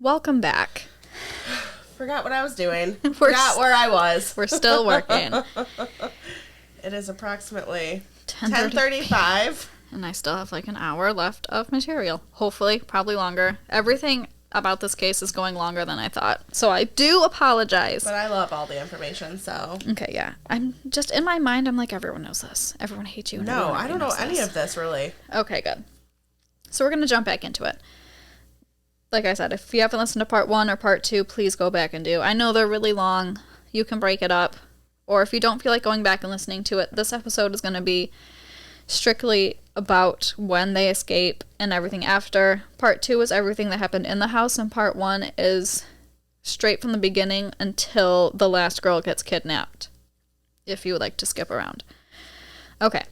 Welcome back. Forgot what I was doing. Forgot where I was. We're still working. It is approximately 10:35. And I still have like an hour left of material. Hopefully, probably longer. Everything about this case is going longer than I thought. So I do apologize. But I love all the information, so. Okay, yeah. I'm just, in my mind, I'm like, everyone knows this. Everyone hates you. No, I don't know any of this, really. Okay, good. So we're going to jump back into it. Like I said, if you haven't listened to part 1 or part 2, please go back and do. I know they're really long. You can break it up. Or if you don't feel like going back and listening to it, this episode is going to be strictly about when they escape and everything after. Part 2 is everything that happened in the house, and part 1 is straight from the beginning until the last girl gets kidnapped, if you would like to skip around. Okay,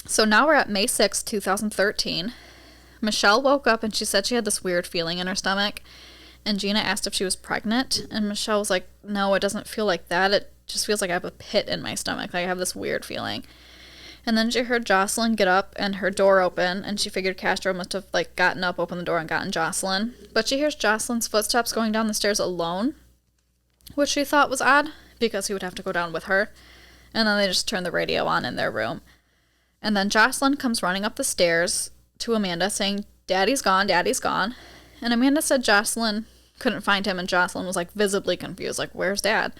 so now we're at May 6, 2013. Michelle woke up and she said she had this weird feeling in her stomach, and Gina asked if she was pregnant, and Michelle was like, no, it doesn't feel like that. It just feels like I have a pit in my stomach. Like I have this weird feeling. And then she heard Jocelyn get up and her door open, and she figured Castro must have like gotten up, opened the door, and gotten Jocelyn. But she hears Jocelyn's footsteps going down the stairs alone, which she thought was odd because he would have to go down with her. And then they just turn the radio on in their room. And then Jocelyn comes running up the stairs to Amanda saying, Daddy's gone, Daddy's gone. And Amanda said Jocelyn couldn't find him, and Jocelyn was like visibly confused, like, where's Dad?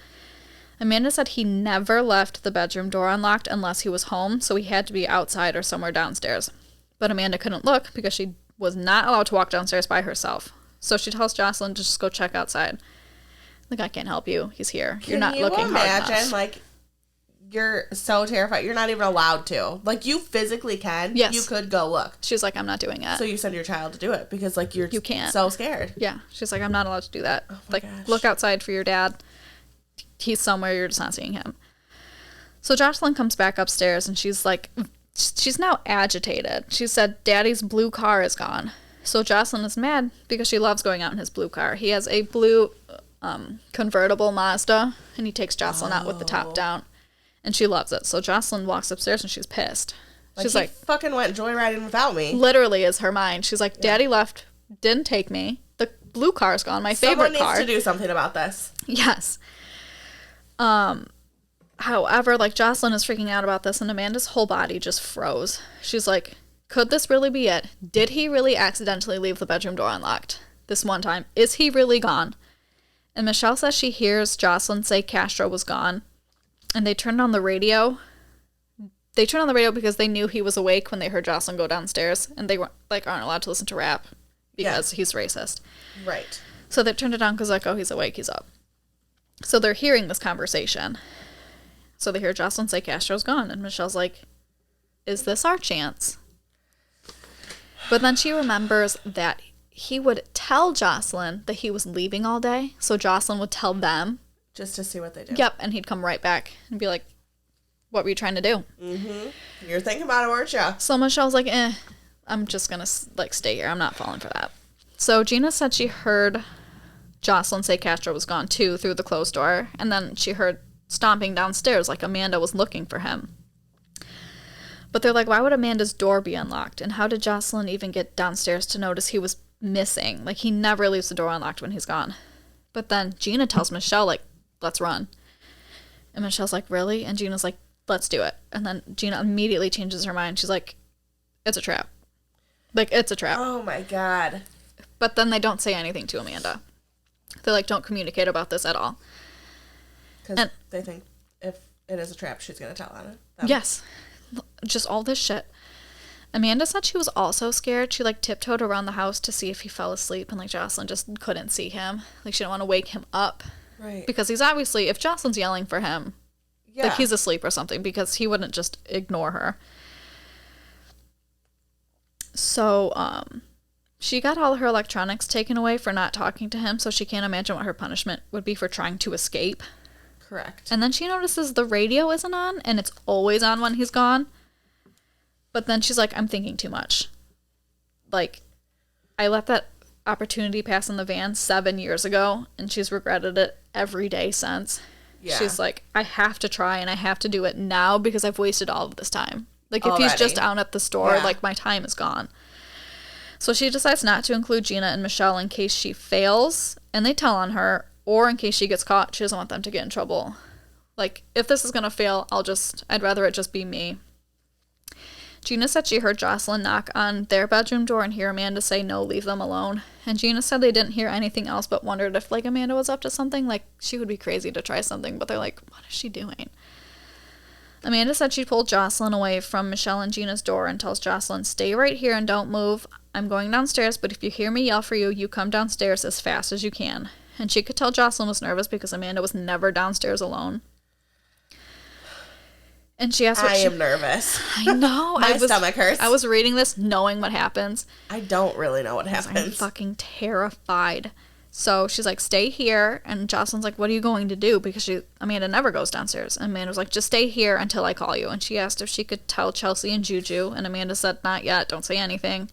Amanda said he never left the bedroom door unlocked unless he was home, so he had to be outside or somewhere downstairs. But Amanda couldn't look because she was not allowed to walk downstairs by herself. So she tells Jocelyn to just go check outside. Like, I can't help you. He's here. You're not looking hard enough. Can you imagine, like, you're so terrified. You're not even allowed to. Like, you physically can. Yes. You could go look. She's like, I'm not doing it. So you send your child to do it because, like, you can't. So scared. Yeah. She's like, I'm not allowed to do that. Oh like, gosh. Look outside for your dad. He's somewhere, you're just not seeing him. So Jocelyn comes back upstairs, and she's like, she's now agitated. She said, Daddy's blue car is gone. So Jocelyn is mad because she loves going out in his blue car. He has a blue convertible Mazda, and he takes Jocelyn out with the top down, and she loves it. So Jocelyn walks upstairs, and she's pissed. She's like, fucking went joyriding without me. Literally is her mind. She's like, Daddy left, didn't take me. The blue car's gone, my favorite car. Someone needs to do something about this. Yes. However, like, Jocelyn is freaking out about this, and Amanda's whole body just froze. She's like, could this really be it? Did he really accidentally leave the bedroom door unlocked this one time? Is he really gone? And Michelle says she hears Jocelyn say Castro was gone, and they turned on the radio. They turned on the radio because they knew he was awake when they heard Jocelyn go downstairs, and they weren't, like, aren't allowed to listen to rap because he's racist. Right. So they turned it on because, like, oh, he's awake, he's up. So they're hearing this conversation. So they hear Jocelyn say Castro's gone, and Michelle's like, is this our chance? But then she remembers that he would tell Jocelyn that he was leaving all day, so Jocelyn would tell them. Just to see what they do. Yep, and he'd come right back and be like, what were you trying to do? Mm-hmm. You're thinking about it, weren't you? So Michelle's like, I'm just going to, like, stay here. I'm not falling for that. So Gina said she heard Jocelyn say Castro was gone, too, through the closed door, and then she heard stomping downstairs like Amanda was looking for him. But they're like, why would Amanda's door be unlocked? And how did Jocelyn even get downstairs to notice he was missing? Like, he never leaves the door unlocked when he's gone. But then Gina tells Michelle, like, let's run. And Michelle's like, really? And Gina's like, let's do it. And then Gina immediately changes her mind. She's like, it's a trap. Like, it's a trap. Oh, my God. But then they don't say anything to Amanda. They, like, don't communicate about this at all. Because they think if it is a trap, she's going to tell on it. Yes. Just all this shit. Amanda said she was also scared. She, like, tiptoed around the house to see if he fell asleep, and, like, Jocelyn just couldn't see him. Like, she didn't want to wake him up. Right. Because he's obviously, if Jocelyn's yelling for him, like, he's asleep or something, because he wouldn't just ignore her. So, she got all her electronics taken away for not talking to him, so she can't imagine what her punishment would be for trying to escape. Correct. And then she notices the radio isn't on, and it's always on when he's gone. But then she's like, I'm thinking too much. Like, I let that opportunity pass in the van 7 years ago, and she's regretted it every day since. Yeah. She's like, I have to try, and I have to do it now because I've wasted all of this time. Like, if he's just out at the store, like, my time is gone. So she decides not to include Gina and Michelle in case she fails and they tell on her, or in case she gets caught. She doesn't want them to get in trouble. Like, if this is going to fail, I'd rather it just be me. Gina said she heard Jocelyn knock on their bedroom door and hear Amanda say, no, leave them alone. And Gina said they didn't hear anything else, but wondered if, like, Amanda was up to something. Like, she would be crazy to try something, but they're like, what is she doing? Amanda said she pulled Jocelyn away from Michelle and Gina's door and tells Jocelyn, stay right here and don't move. I'm going downstairs, but if you hear me yell for you, you come downstairs as fast as you can. And she could tell Jocelyn was nervous because Amanda was never downstairs alone. And she asked I am nervous. I know. My stomach hurts. I was reading this knowing what happens. I don't really know what happens. I'm fucking terrified. So she's like, stay here. And Jocelyn's like, what are you going to do? Because Amanda never goes downstairs. And Amanda was like, just stay here until I call you. And she asked if she could tell Chelsea and Juju. And Amanda said, not yet. Don't say anything.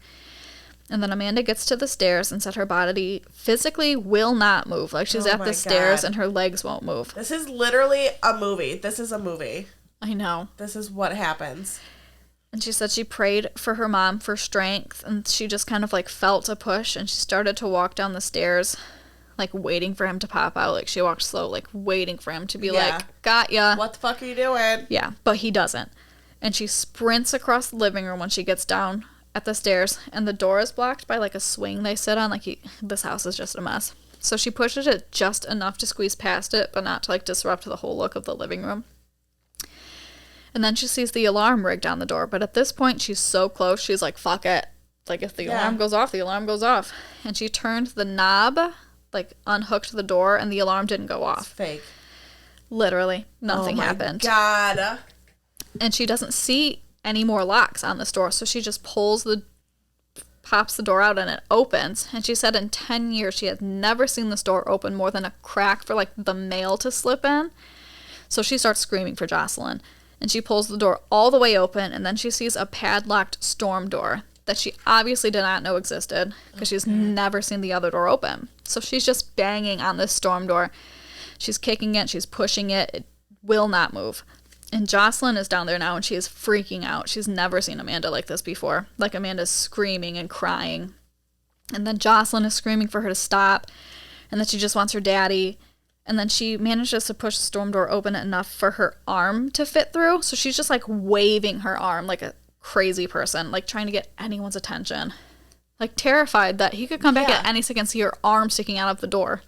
And then Amanda gets to the stairs and said her body physically will not move. Like, she's at the stairs and her legs won't move. This is literally a movie. This is a movie. I know. This is what happens. And she said she prayed for her mom for strength, and she just kind of, like, felt a push, and she started to walk down the stairs, like, waiting for him to pop out. Like, she walked slow, like, waiting for him to be like, got ya. What the fuck are you doing? Yeah, but he doesn't. And she sprints across the living room when she gets down at the stairs, and the door is blocked by, like, a swing they sit on. Like, this house is just a mess. So she pushes it just enough to squeeze past it, but not to, like, disrupt the whole look of the living room. And then she sees the alarm rigged on the door. But at this point, she's so close, she's like, fuck it. Like, if the alarm goes off, the alarm goes off. And she turned the knob, like, unhooked the door, and the alarm didn't go off. It's fake. Literally. Nothing happened. Oh, my God. And she doesn't see any more locks on this door. So she just pops the door out, and it opens. And she said in 10 years, she had never seen this door open more than a crack for, like, the mail to slip in. So she starts screaming for Jocelyn. And she pulls the door all the way open, and then she sees a padlocked storm door that she obviously did not know existed because she's never seen the other door open. So she's just banging on this storm door. She's kicking it. She's pushing it. It will not move. And Jocelyn is down there now, and she is freaking out. She's never seen Amanda like this before. Like, Amanda's screaming and crying. And then Jocelyn is screaming for her to stop, and that she just wants her daddy. And then she manages to push the storm door open enough for her arm to fit through. So she's just, like, waving her arm like a crazy person, like, trying to get anyone's attention. Like, terrified that he could come back at any second and see her arm sticking out of the door.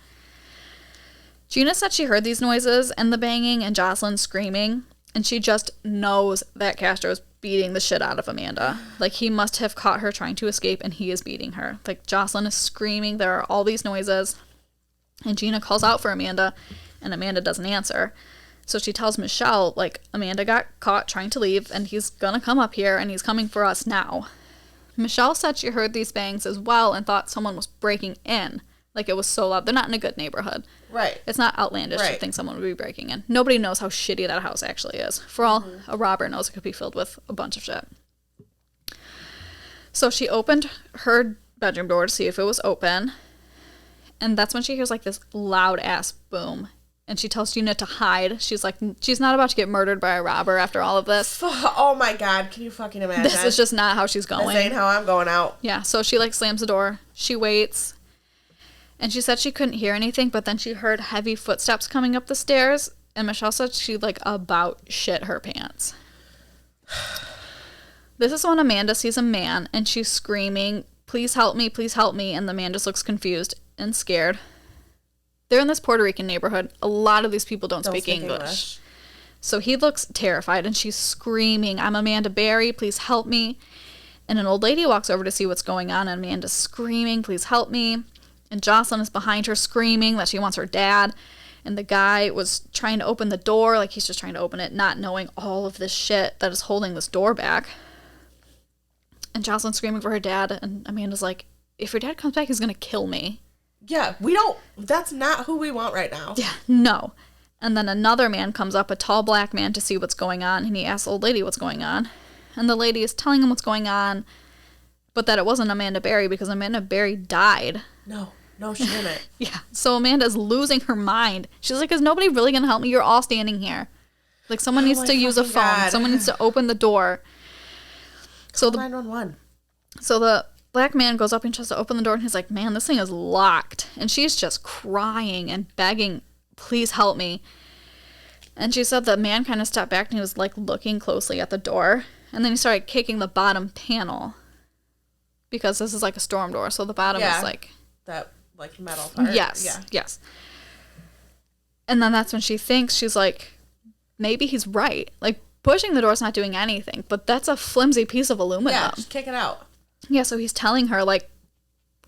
Gina said she heard these noises and the banging and Jocelyn screaming. And she just knows that Castro's beating the shit out of Amanda. Like, he must have caught her trying to escape, and he is beating her. Like, Jocelyn is screaming. There are all these noises. And Gina calls out for Amanda, and Amanda doesn't answer. So she tells Michelle, like, Amanda got caught trying to leave, and he's gonna come up here, and he's coming for us now. Michelle said she heard these bangs as well and thought someone was breaking in. Like, it was so loud. They're not in a good neighborhood. Right. It's not outlandish to think someone would be breaking in. Nobody knows how shitty that house actually is. For all a robber knows, it could be filled with a bunch of shit. So she opened her bedroom door to see if it was open. And that's when she hears, like, this loud-ass boom. And she tells Gina to hide. She's like, she's not about to get murdered by a robber after all of this. Oh, my God. Can you fucking imagine? This is just not how she's going. This ain't how I'm going out. Yeah, so she, like, slams the door. She waits. And she said she couldn't hear anything, but then she heard heavy footsteps coming up the stairs. And Michelle said she, like, about shit her pants. This is when Amanda sees a man, and she's screaming, please help me, please help me. And the man just looks confused and scared. They're in this Puerto Rican neighborhood. A lot of these people don't speak English. So he looks terrified, and she's screaming, I'm Amanda Berry, please help me. And an old lady walks over to see what's going on, and Amanda's screaming, please help me. And Jocelyn is behind her screaming that she wants her dad. And the guy was trying to open the door, like he's just trying to open it, not knowing all of this shit that is holding this door back. And Jocelyn's screaming for her dad, and Amanda's like, if your dad comes back, he's gonna kill me. Yeah, that's not who we want right now. Yeah, no. And then another man comes up, a tall black man, to see what's going on, and he asks the old lady what's going on. And the lady is telling him what's going on, but that it wasn't Amanda Berry, because Amanda Berry died. No, she didn't. Yeah, so Amanda's losing her mind. She's like, is nobody really gonna help me? You're all standing here. Like, someone needs to use a phone. God. Someone needs to open the door. So 911. So the black man goes up and tries to open the door, and he's like, man, this thing is locked. And she's just crying and begging, please help me. And she said the man kind of stepped back and he was like looking closely at the door. And then he started kicking the bottom panel because this is like a storm door. So the bottom is like that like metal part. Yes. And then that's when she thinks, she's like, maybe he's right. Like pushing the door's not doing anything, but that's a flimsy piece of aluminum. Yeah, just kick it out. Yeah, so he's telling her like,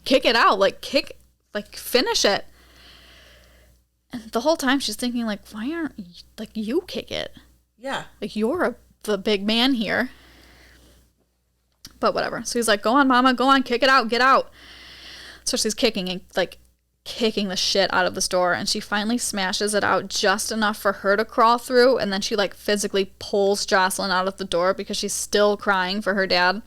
kick it out, like finish it. And the whole time she's thinking, like, why aren't you, like, you kick it? Yeah. Like, you're the big man here. But whatever. So he's like, go on, mama, go on, kick it out, get out. So she's kicking and, like, kicking the shit out of this door. And she finally smashes it out just enough for her to crawl through. And then she, like, physically pulls Jocelyn out of the door because she's still crying for her dad.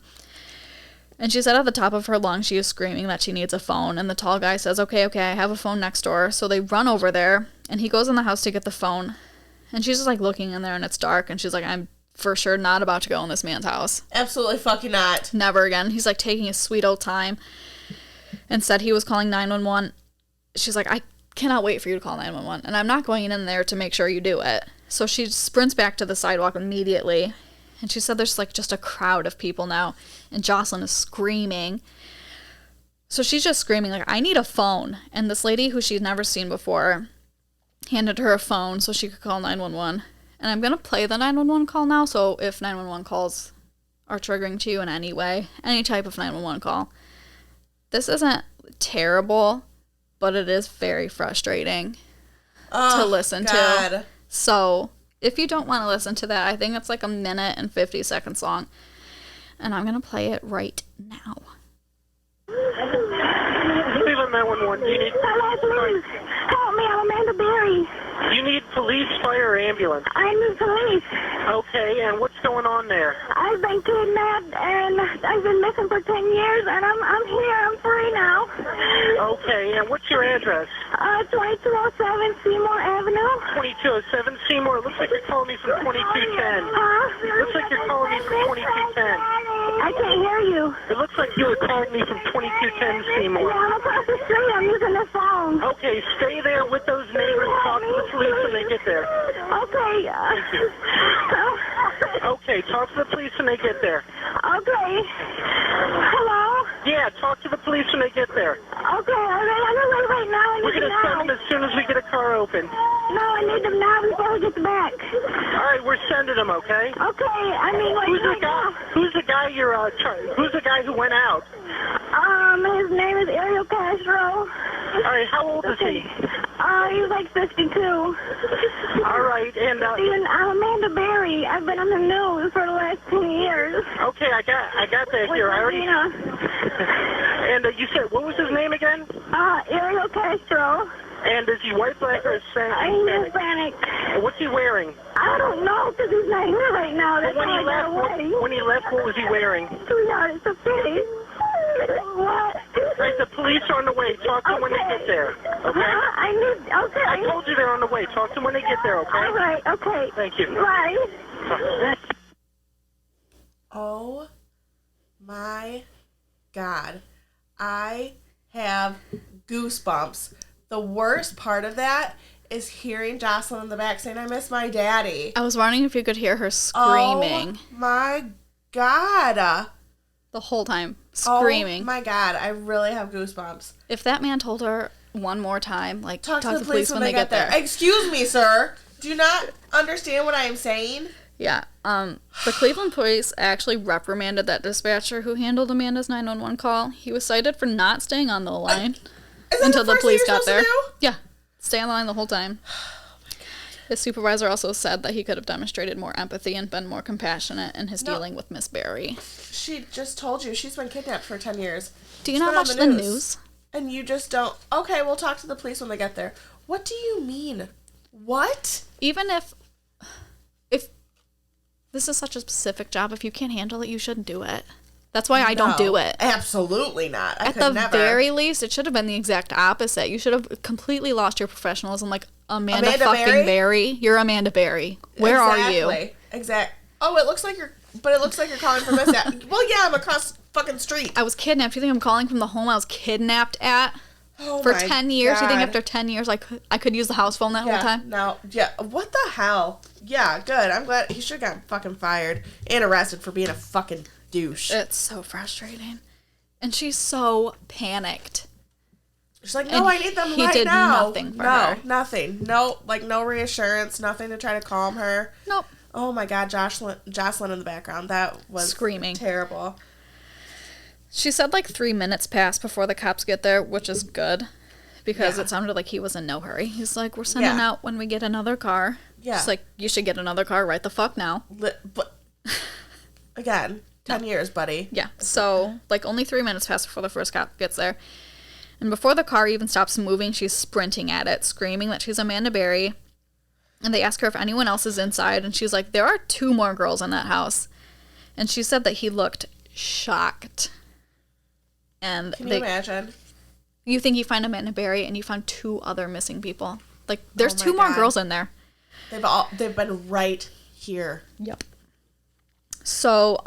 And she said at the top of her lungs she was screaming that she needs a phone. And the tall guy says, okay, I have a phone next door. So they run over there, and he goes in the house to get the phone. And she's just, like, looking in there, and it's dark. And she's like, I'm for sure not about to go in this man's house. Absolutely fucking not. Never again. He's, like, taking his sweet old time and said he was calling 911. She's like, I cannot wait for you to call 911. And I'm not going in there to make sure you do it. So she sprints back to the sidewalk immediately. And she said there's, like, just a crowd of people now. And Jocelyn is screaming. So she's just screaming, like, I need a phone. And this lady who she'd never seen before handed her a phone so she could call 911. And I'm going to play the 911 call now. So if 911 calls are triggering to you in any way, any type of 911 call, this isn't terrible, but it is very frustrating to listen to. So if you don't want to listen to that, I think it's like 1 minute and 50 seconds long. And I'm going to play it right now. Cleveland 911, do you need... Hello, please. Help me, I'm Amanda Berry. You need police, fire, or ambulance? I need police. Okay, and what's going on there? I've been kidnapped, and I've been missing for 10 years, and I'm here. I'm free now. Okay, and what's your address? 2207 Seymour Avenue. 2207 Seymour. Looks like you're calling me from 2210. Looks like you're calling me from 2210. I can't hear you. It looks like you were calling me from 2210 Seymour. Yeah, I'm across the street. I'm using the phone. Okay, stay there with those neighbors. Talk to the police when they get there. Okay. Thank you. Okay, talk to the police when they get there. Okay. Hello? Yeah, talk to the police when they get there. Okay, I'm going right now. We're going to send them as soon as we get a car open. No, I need them now before we get back. All right, we're sending them, okay? Okay, I mean, like, Who's the guy? Who's the guy you're? Who's the guy who went out? His name is Ariel Castro. All right, how old is he? He's like 52. All right, and I'm Amanda Berry. I've been on the news for the last 10 years. Okay, I got that here. I already. And you said what was his name again? Ariel Castro. And is he white, black, or Hispanic? He's Hispanic. What's he wearing? I don't know because he's not here right now. That's when he why I got away. when he left, what was he wearing? Sweetheart, it's a pity. What? Right, the police are on the way. Talk to them when they get there. Okay? Okay. I told you they're on the way. Talk to them when they get there, okay? All right, okay. Thank you. Bye. Oh my God. I have goosebumps. The worst part of that is hearing Jocelyn in the back saying, I miss my daddy. I was wondering if you could hear her screaming. Oh my God. The whole time. Screaming. Oh my God. I really have goosebumps. If that man told her one more time, like, talk to the police when they get there. Excuse me, sir. Do you not understand what I am saying? Yeah. The Cleveland police actually reprimanded that dispatcher who handled Amanda's 911 call. He was cited for not staying on the line until the police got there. Yeah. Stay on the line the whole time. His supervisor also said that he could have demonstrated more empathy and been more compassionate in his dealing with Miss Berry. She just told you she's been kidnapped for 10 years. Do you not watch the news? And you just don't. Okay, we'll talk to the police when they get there. What do you mean? What? Even if this is such a specific job, if you can't handle it, you shouldn't do it. That's why I don't do it. Absolutely not. At the very least, it should have been the exact opposite. You should have completely lost your professionalism. Like, Amanda fucking Berry? You're Amanda Berry. Where are you? Exactly. Oh, it looks like you're calling from this. Well, yeah, I'm across fucking street. I was kidnapped. You think I'm calling from the home I was kidnapped at Oh for my 10 years? God. You think after 10 years I could use the house phone that whole time? No. Yeah. What the hell? Yeah, good. I'm glad he should have got fucking fired and arrested for being a fucking douche. It's so frustrating. And she's so panicked. She's like, no, And I need them he right did now. nothing for her. Nothing. No, like, no reassurance, nothing to try to calm her. Nope. Oh my God, Jocelyn in the background. That was Screaming. terrible. She said like 3 minutes passed before the cops get there, which is good because it sounded like he was in no hurry. He's like, we're sending out when we get another car. Yeah. She's like, you should get another car right the fuck now. But again, 10 years, buddy. Yeah. So like only 3 minutes passed before the first cop gets there. And before the car even stops moving, she's sprinting at it, screaming that she's Amanda Berry. And they ask her if anyone else is inside. And she's like, there are 2 more girls in that house. And she said that he looked shocked. And Can you imagine? You think you find Amanda Berry and you found 2 other missing people. Like, there's Oh my 2 more God. girls in there. They've been right here. Yep. So,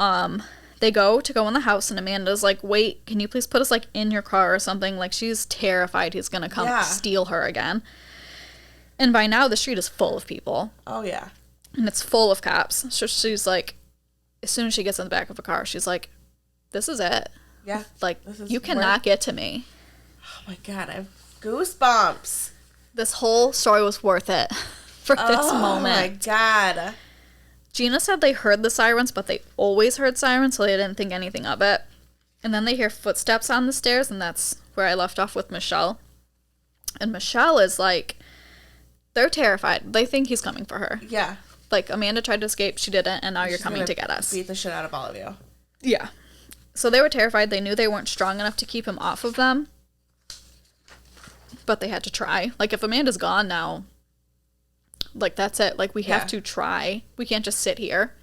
they go in the house and Amanda's like, wait, can you please put us like in your car or something? Like, she's terrified he's gonna come steal her again. And by now the street is full of people. Oh yeah. And it's full of cops. So she's like, as soon as she gets in the back of a car, she's like, this is it. Yeah. Like, This is you cannot get to me. Oh my God, I have goosebumps. This whole story was worth it for this moment. Oh my God. Gina said they heard the sirens, but they always heard sirens, so they didn't think anything of it. And then they hear footsteps on the stairs, and that's where I left off with Michelle. And Michelle is like, they're terrified. They think he's coming for her. Yeah. Like, Amanda tried to escape, she didn't, and now you're coming to get us. Beat the shit out of all of you. Yeah. So they were terrified. They knew they weren't strong enough to keep him off of them. But they had to try. Like, if Amanda's gone now, like, that's it. Like, we have to try. We can't just sit here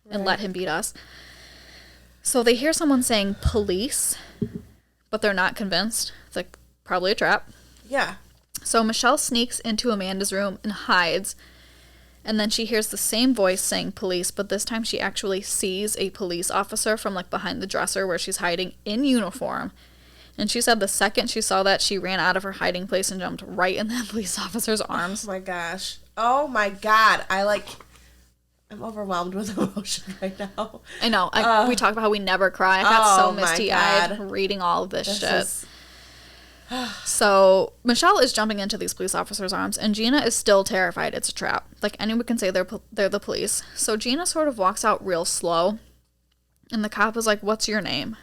and let him beat us. So they hear someone saying police, but they're not convinced. It's like, probably a trap. Yeah. So Michelle sneaks into Amanda's room and hides. And then she hears the same voice saying police, but this time she actually sees a police officer from, like, behind the dresser where she's hiding in uniform. And she said the second she saw that, she ran out of her hiding place and jumped right in that police officer's arms. Oh my gosh. Oh my God. I'm overwhelmed with emotion right now. I know. We talked about how we never cry. I got so misty-eyed reading all of this shit. So Michelle is jumping into these police officers' arms, and Gina is still terrified it's a trap. Like, anyone can say they're the police. So Gina sort of walks out real slow, and the cop is like, what's your name?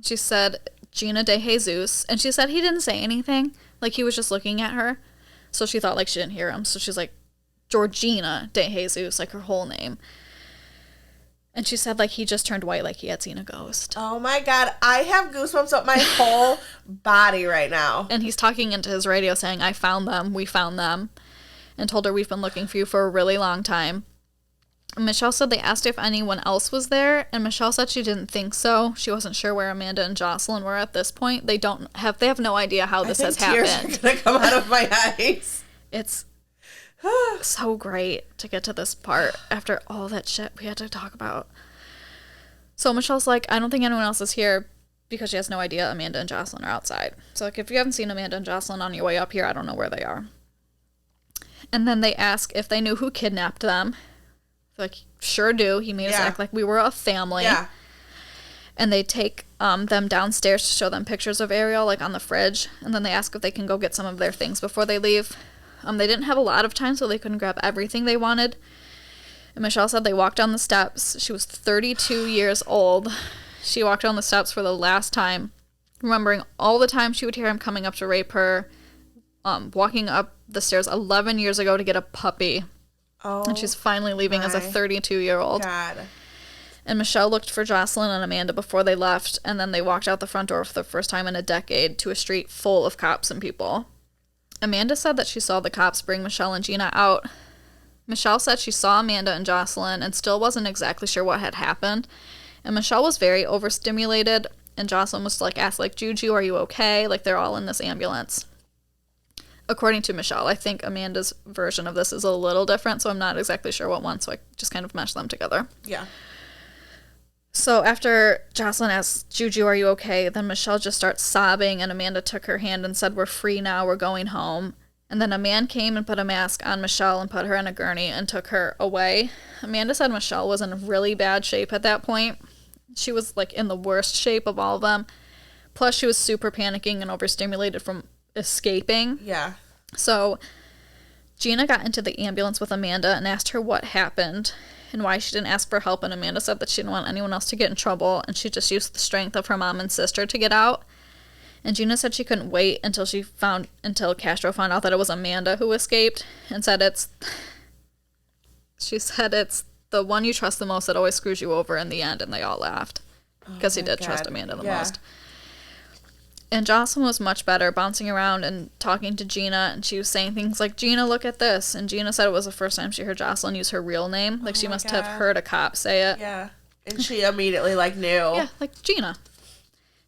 She said, Gina Dejesus, and she said he didn't say anything. Like, he was just looking at her. So she thought, like, she didn't hear him. So she's like, Georgina Dejesus, like her whole name. And she said, like, he just turned white, like he had seen a ghost. Oh my God. I have goosebumps up my whole body right now. And he's talking into his radio saying, I found them, we found them, and told her we've been looking for you for a really long time. And Michelle said they asked if anyone else was there, and Michelle said she didn't think so. She wasn't sure where Amanda and Jocelyn were at this point. They have no idea how this has happened. Tears are gonna come out of my eyes. It's so great to get to this part after all that shit we had to talk about. So Michelle's like, I don't think anyone else is here because she has no idea Amanda and Jocelyn are outside. So, like, if you haven't seen Amanda and Jocelyn on your way up here, I don't know where they are. And then they ask if they knew who kidnapped them. They're like, sure do. He made us act like we were a family. Yeah. And they take them downstairs to show them pictures of Ariel, like, on the fridge. And then they ask if they can go get some of their things before they leave. They didn't have a lot of time, so they couldn't grab everything they wanted. And Michelle said they walked down the steps. She was 32 years old. She walked down the steps for the last time, remembering all the time she would hear him coming up to rape her, walking up the stairs 11 years ago to get a puppy. Oh, and she's finally leaving as a 32-year-old. God. And Michelle looked for Jocelyn and Amanda before they left, and then they walked out the front door for the first time in a decade to a street full of cops and people. Amanda said that she saw the cops bring Michelle and Gina out. Michelle said she saw Amanda and Jocelyn and still wasn't exactly sure what had happened. And Michelle was very overstimulated, and Jocelyn was like, asked, like, Juju, are you okay? Like, they're all in this ambulance. According to Michelle, I think Amanda's version of this is a little different, so I'm not exactly sure what one, so I just kind of meshed them together. Yeah. So after Jocelyn asks Juju, are you okay? Then Michelle just starts sobbing, and Amanda took her hand and said, we're free now, we're going home. And then a man came and put a mask on Michelle and put her in a gurney and took her away. Amanda said Michelle was in really bad shape at that point. She was like in the worst shape of all of them. Plus she was super panicking and overstimulated from escaping. Yeah. So Gina got into the ambulance with Amanda and asked her what happened and why she didn't ask for help, and Amanda said that she didn't want anyone else to get in trouble, and she just used the strength of her mom and sister to get out. And Gina said she couldn't wait until Castro found out that it was Amanda who escaped, and she said it's the one you trust the most that always screws you over in the end, and they all laughed because he did trust Amanda the most. And Jocelyn was much better, bouncing around and talking to Gina, and she was saying things like, Gina, look at this. And Gina said it was the first time she heard Jocelyn use her real name. Like, she must have heard a cop say it. Yeah. And she immediately, knew. Yeah, like Gina.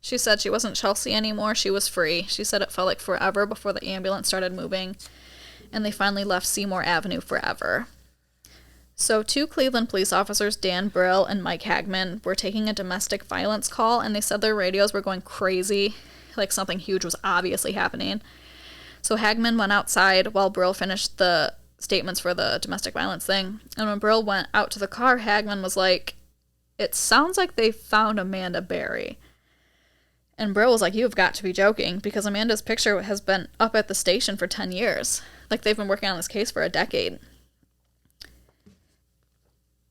She said she wasn't Chelsea anymore. She was free. She said it felt like forever before the ambulance started moving, and they finally left Seymour Avenue forever. So 2 Cleveland police officers, Dan Brill and Mike Hagman, were taking a domestic violence call, and they said their radios were going crazy. Like something huge was obviously happening. So Hagman went outside while Brill finished the statements for the domestic violence thing. And when Brill went out to the car, Hagman was like, it sounds like they found Amanda Berry. And Brill was like, you've got to be joking, because Amanda's picture has been up at the station for 10 years. Like, they've been working on this case for a decade.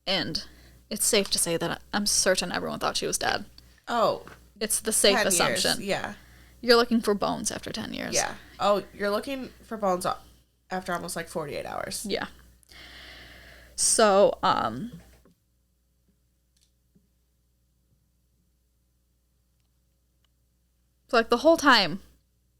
And it's safe to say that I'm certain everyone thought she was dead. Oh. It's the safe assumption. Years. Yeah. You're looking for bones after 10 years. Yeah. Oh, you're looking for bones after almost 48 hours. Yeah. So, like the whole time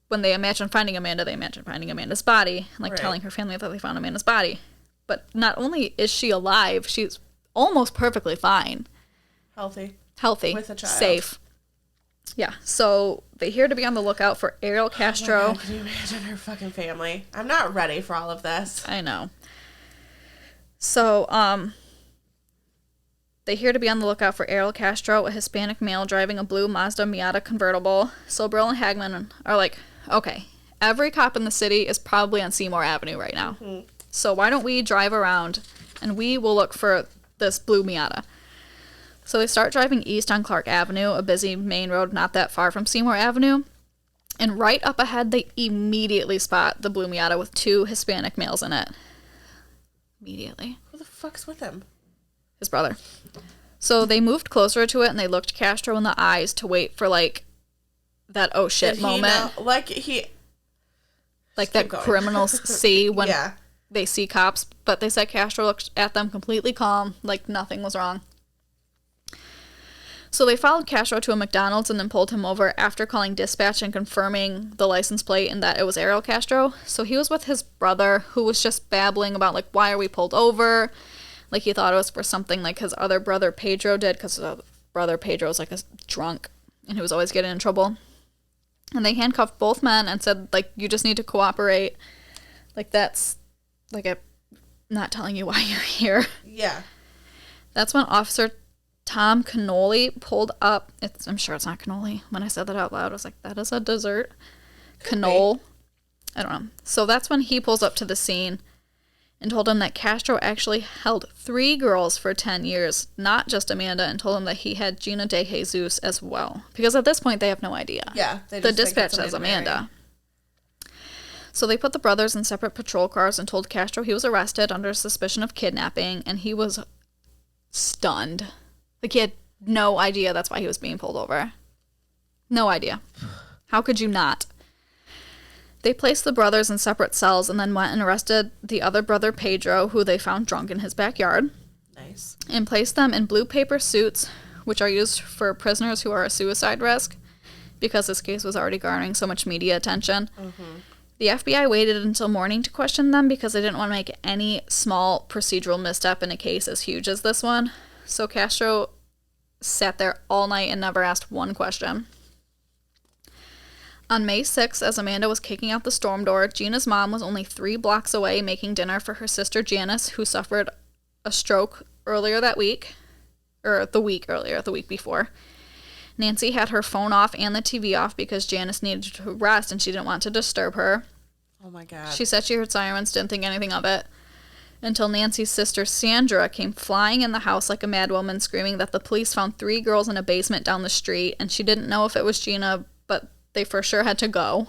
when they imagine finding Amanda, they imagine finding Amanda's body, and like telling her family that they found Amanda's body. But not only is she alive, she's almost perfectly fine. Healthy. With a child. Safe. Yeah, so they hear to be on the lookout for Ariel Castro. Oh my God, can you imagine her fucking family? I'm not ready for all of this. I know. So, they hear to be on the lookout for Ariel Castro, a Hispanic male driving a blue Mazda Miata convertible. So Brill and Hagman are like, okay, every cop in the city is probably on Seymour Avenue right now. Mm-hmm. So why don't we drive around and we will look for this blue Miata. So they start driving east on Clark Avenue, a busy main road not that far from Seymour Avenue. And right up ahead, they immediately spot the blue Miata with 2 Hispanic males in it. Immediately. Who the fuck's with him? His brother. So they moved closer to it, and they looked Castro in the eyes to wait for, like, that oh shit moment. Like that criminals see when they see cops. But they said Castro looked at them completely calm, like nothing was wrong. So they followed Castro to a McDonald's and then pulled him over after calling dispatch and confirming the license plate and that it was Ariel Castro. So he was with his brother, who was just babbling about, like, why are we pulled over? Like, he thought it was for something like his other brother Pedro did, because his brother Pedro was, like, a drunk, and he was always getting in trouble. And they handcuffed both men and said, like, you just need to cooperate. Like, that's, like, I'm not telling you why you're here. Yeah. That's when Officer Tom Cannoli pulled up. I'm sure it's not cannoli. When I said that out loud, I was like, that is a dessert. Cannoli. I don't know. So that's when he pulls up to the scene and told him that Castro actually held 3 girls for 10 years, not just Amanda, and told him that he had Gina Dejesus as well. Because at this point, they have no idea. Yeah. The dispatch says Amanda. So they put the brothers in separate patrol cars and told Castro he was arrested under suspicion of kidnapping, and he was stunned. Like, he had no idea that's why he was being pulled over. No idea. How could you not? They placed the brothers in separate cells and then went and arrested the other brother, Pedro, who they found drunk in his backyard. Nice. And placed them in blue paper suits, which are used for prisoners who are a suicide risk, because this case was already garnering so much media attention. Mm-hmm. The FBI waited until morning to question them because they didn't want to make any small procedural misstep in a case as huge as this one. So Castro sat there all night and never asked one question. On May 6th, as Amanda was kicking out the storm door, Gina's mom was only 3 blocks away making dinner for her sister Janice, who suffered a stroke earlier that week. or the week before. Nancy had her phone off and the TV off because Janice needed to rest and she didn't want to disturb her. Oh my God. She said she heard sirens, didn't think anything of it, until Nancy's sister Sandra came flying in the house like a mad woman, screaming that the police found 3 girls in a basement down the street, and she didn't know if it was Gina, but they for sure had to go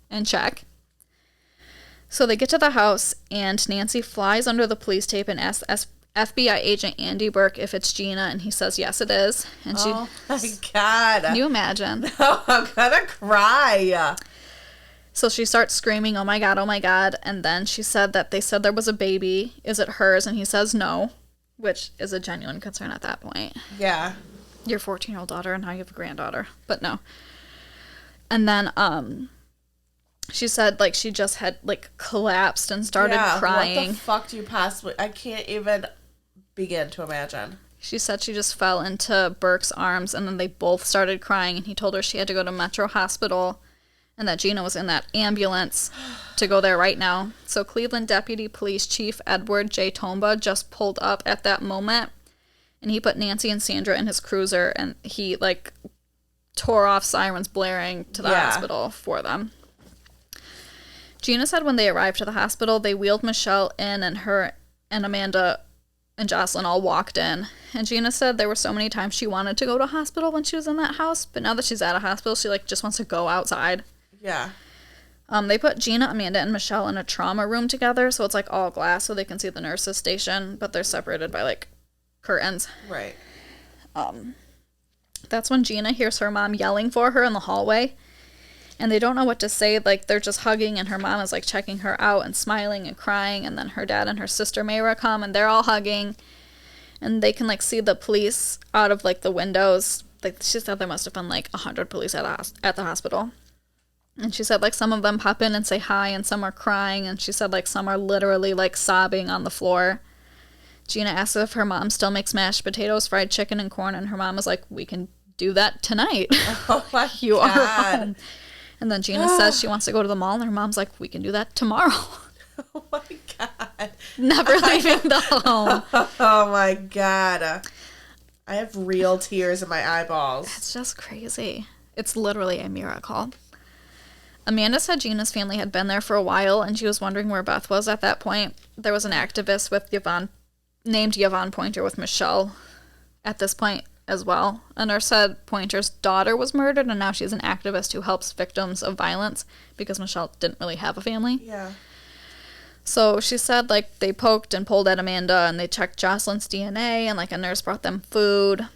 and check. So they get to the house, and Nancy flies under the police tape and asks FBI agent Andy Burke if it's Gina, and he says yes it is. And oh my God. Can you imagine? Oh, I'm gonna cry. So she starts screaming, oh my God, and then she said that they said there was a baby. Is it hers? And he says no, which is a genuine concern at that point. Yeah. Your 14-year-old daughter, and now you have a granddaughter. But no. And then she said, like, she just had, like, collapsed and started crying. What the fuck do you possibly... I can't even begin to imagine. She said she just fell into Burke's arms, and then they both started crying, and he told her she had to go to Metro Hospital, and that Gina was in that ambulance to go there right now. So Cleveland Deputy Police Chief Edward J. Tomba just pulled up at that moment, and he put Nancy and Sandra in his cruiser, and he, like, tore off sirens blaring to the hospital for them. Gina said when they arrived to the hospital, they wheeled Michelle in, and her and Amanda and Jocelyn all walked in. And Gina said there were so many times she wanted to go to hospital when she was in that house, but now that she's at a hospital, she, like, just wants to go outside. Yeah. They put Gina, Amanda, and Michelle in a trauma room together, so it's, like, all glass so they can see the nurse's station, but they're separated by, like, curtains. Right. That's when Gina hears her mom yelling for her in the hallway, and they don't know what to say. Like, they're just hugging, and her mom is, like, checking her out and smiling and crying, and then her dad and her sister Mayra come, and they're all hugging, and they can, like, see the police out of, like, the windows. Like, she said there must have been, like, 100 police at the hospital. And she said, like, some of them pop in and say hi, and some are crying, and she said, like, some are literally, like, sobbing on the floor. Gina asks if her mom still makes mashed potatoes, fried chicken, and corn, and her mom is like, we can do that tonight. Oh my You God. are home. And then Gina says she wants to go to the mall, and her mom's like, we can do that tomorrow. Oh my God. Never leaving the home. Oh my God. I have real tears in my eyeballs. It's just crazy. It's literally a miracle. Amanda said Gina's family had been there for a while, and she was wondering where Beth was at that point. There was an activist named Yvonne Pointer with Michelle at this point as well. A nurse said Pointer's daughter was murdered, and now she's an activist who helps victims of violence because Michelle didn't really have a family. Yeah. So she said, like, they poked and pulled at Amanda, and they checked Jocelyn's DNA, and, like, a nurse brought them food.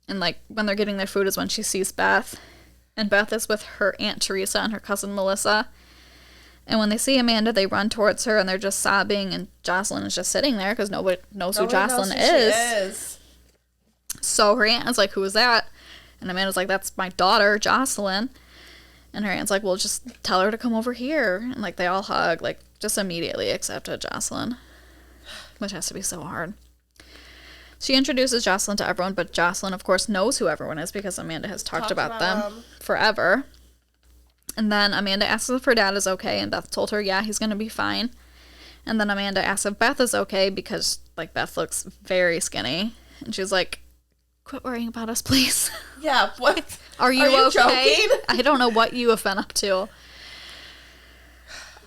And, like, when they're getting their food is when she sees Beth. And Beth is with her Aunt Teresa and her cousin Melissa. And when they see Amanda, they run towards her, and they're just sobbing, and Jocelyn is just sitting there because nobody knows who Jocelyn is. So her aunt is like, who is that? And Amanda's like, that's my daughter, Jocelyn. And her aunt's like, well, just tell her to come over here. And, like, they all hug, like, just immediately accepted Jocelyn, which has to be so hard. She introduces Jocelyn to everyone, but Jocelyn, of course, knows who everyone is because Amanda has talked about them forever. And then Amanda asks if her dad is okay, and Beth told her, yeah, he's going to be fine. And then Amanda asks if Beth is okay because, like, Beth looks very skinny. And she's like, quit worrying about us, please. Yeah, what? Are you okay? Joking? I don't know what you have been up to.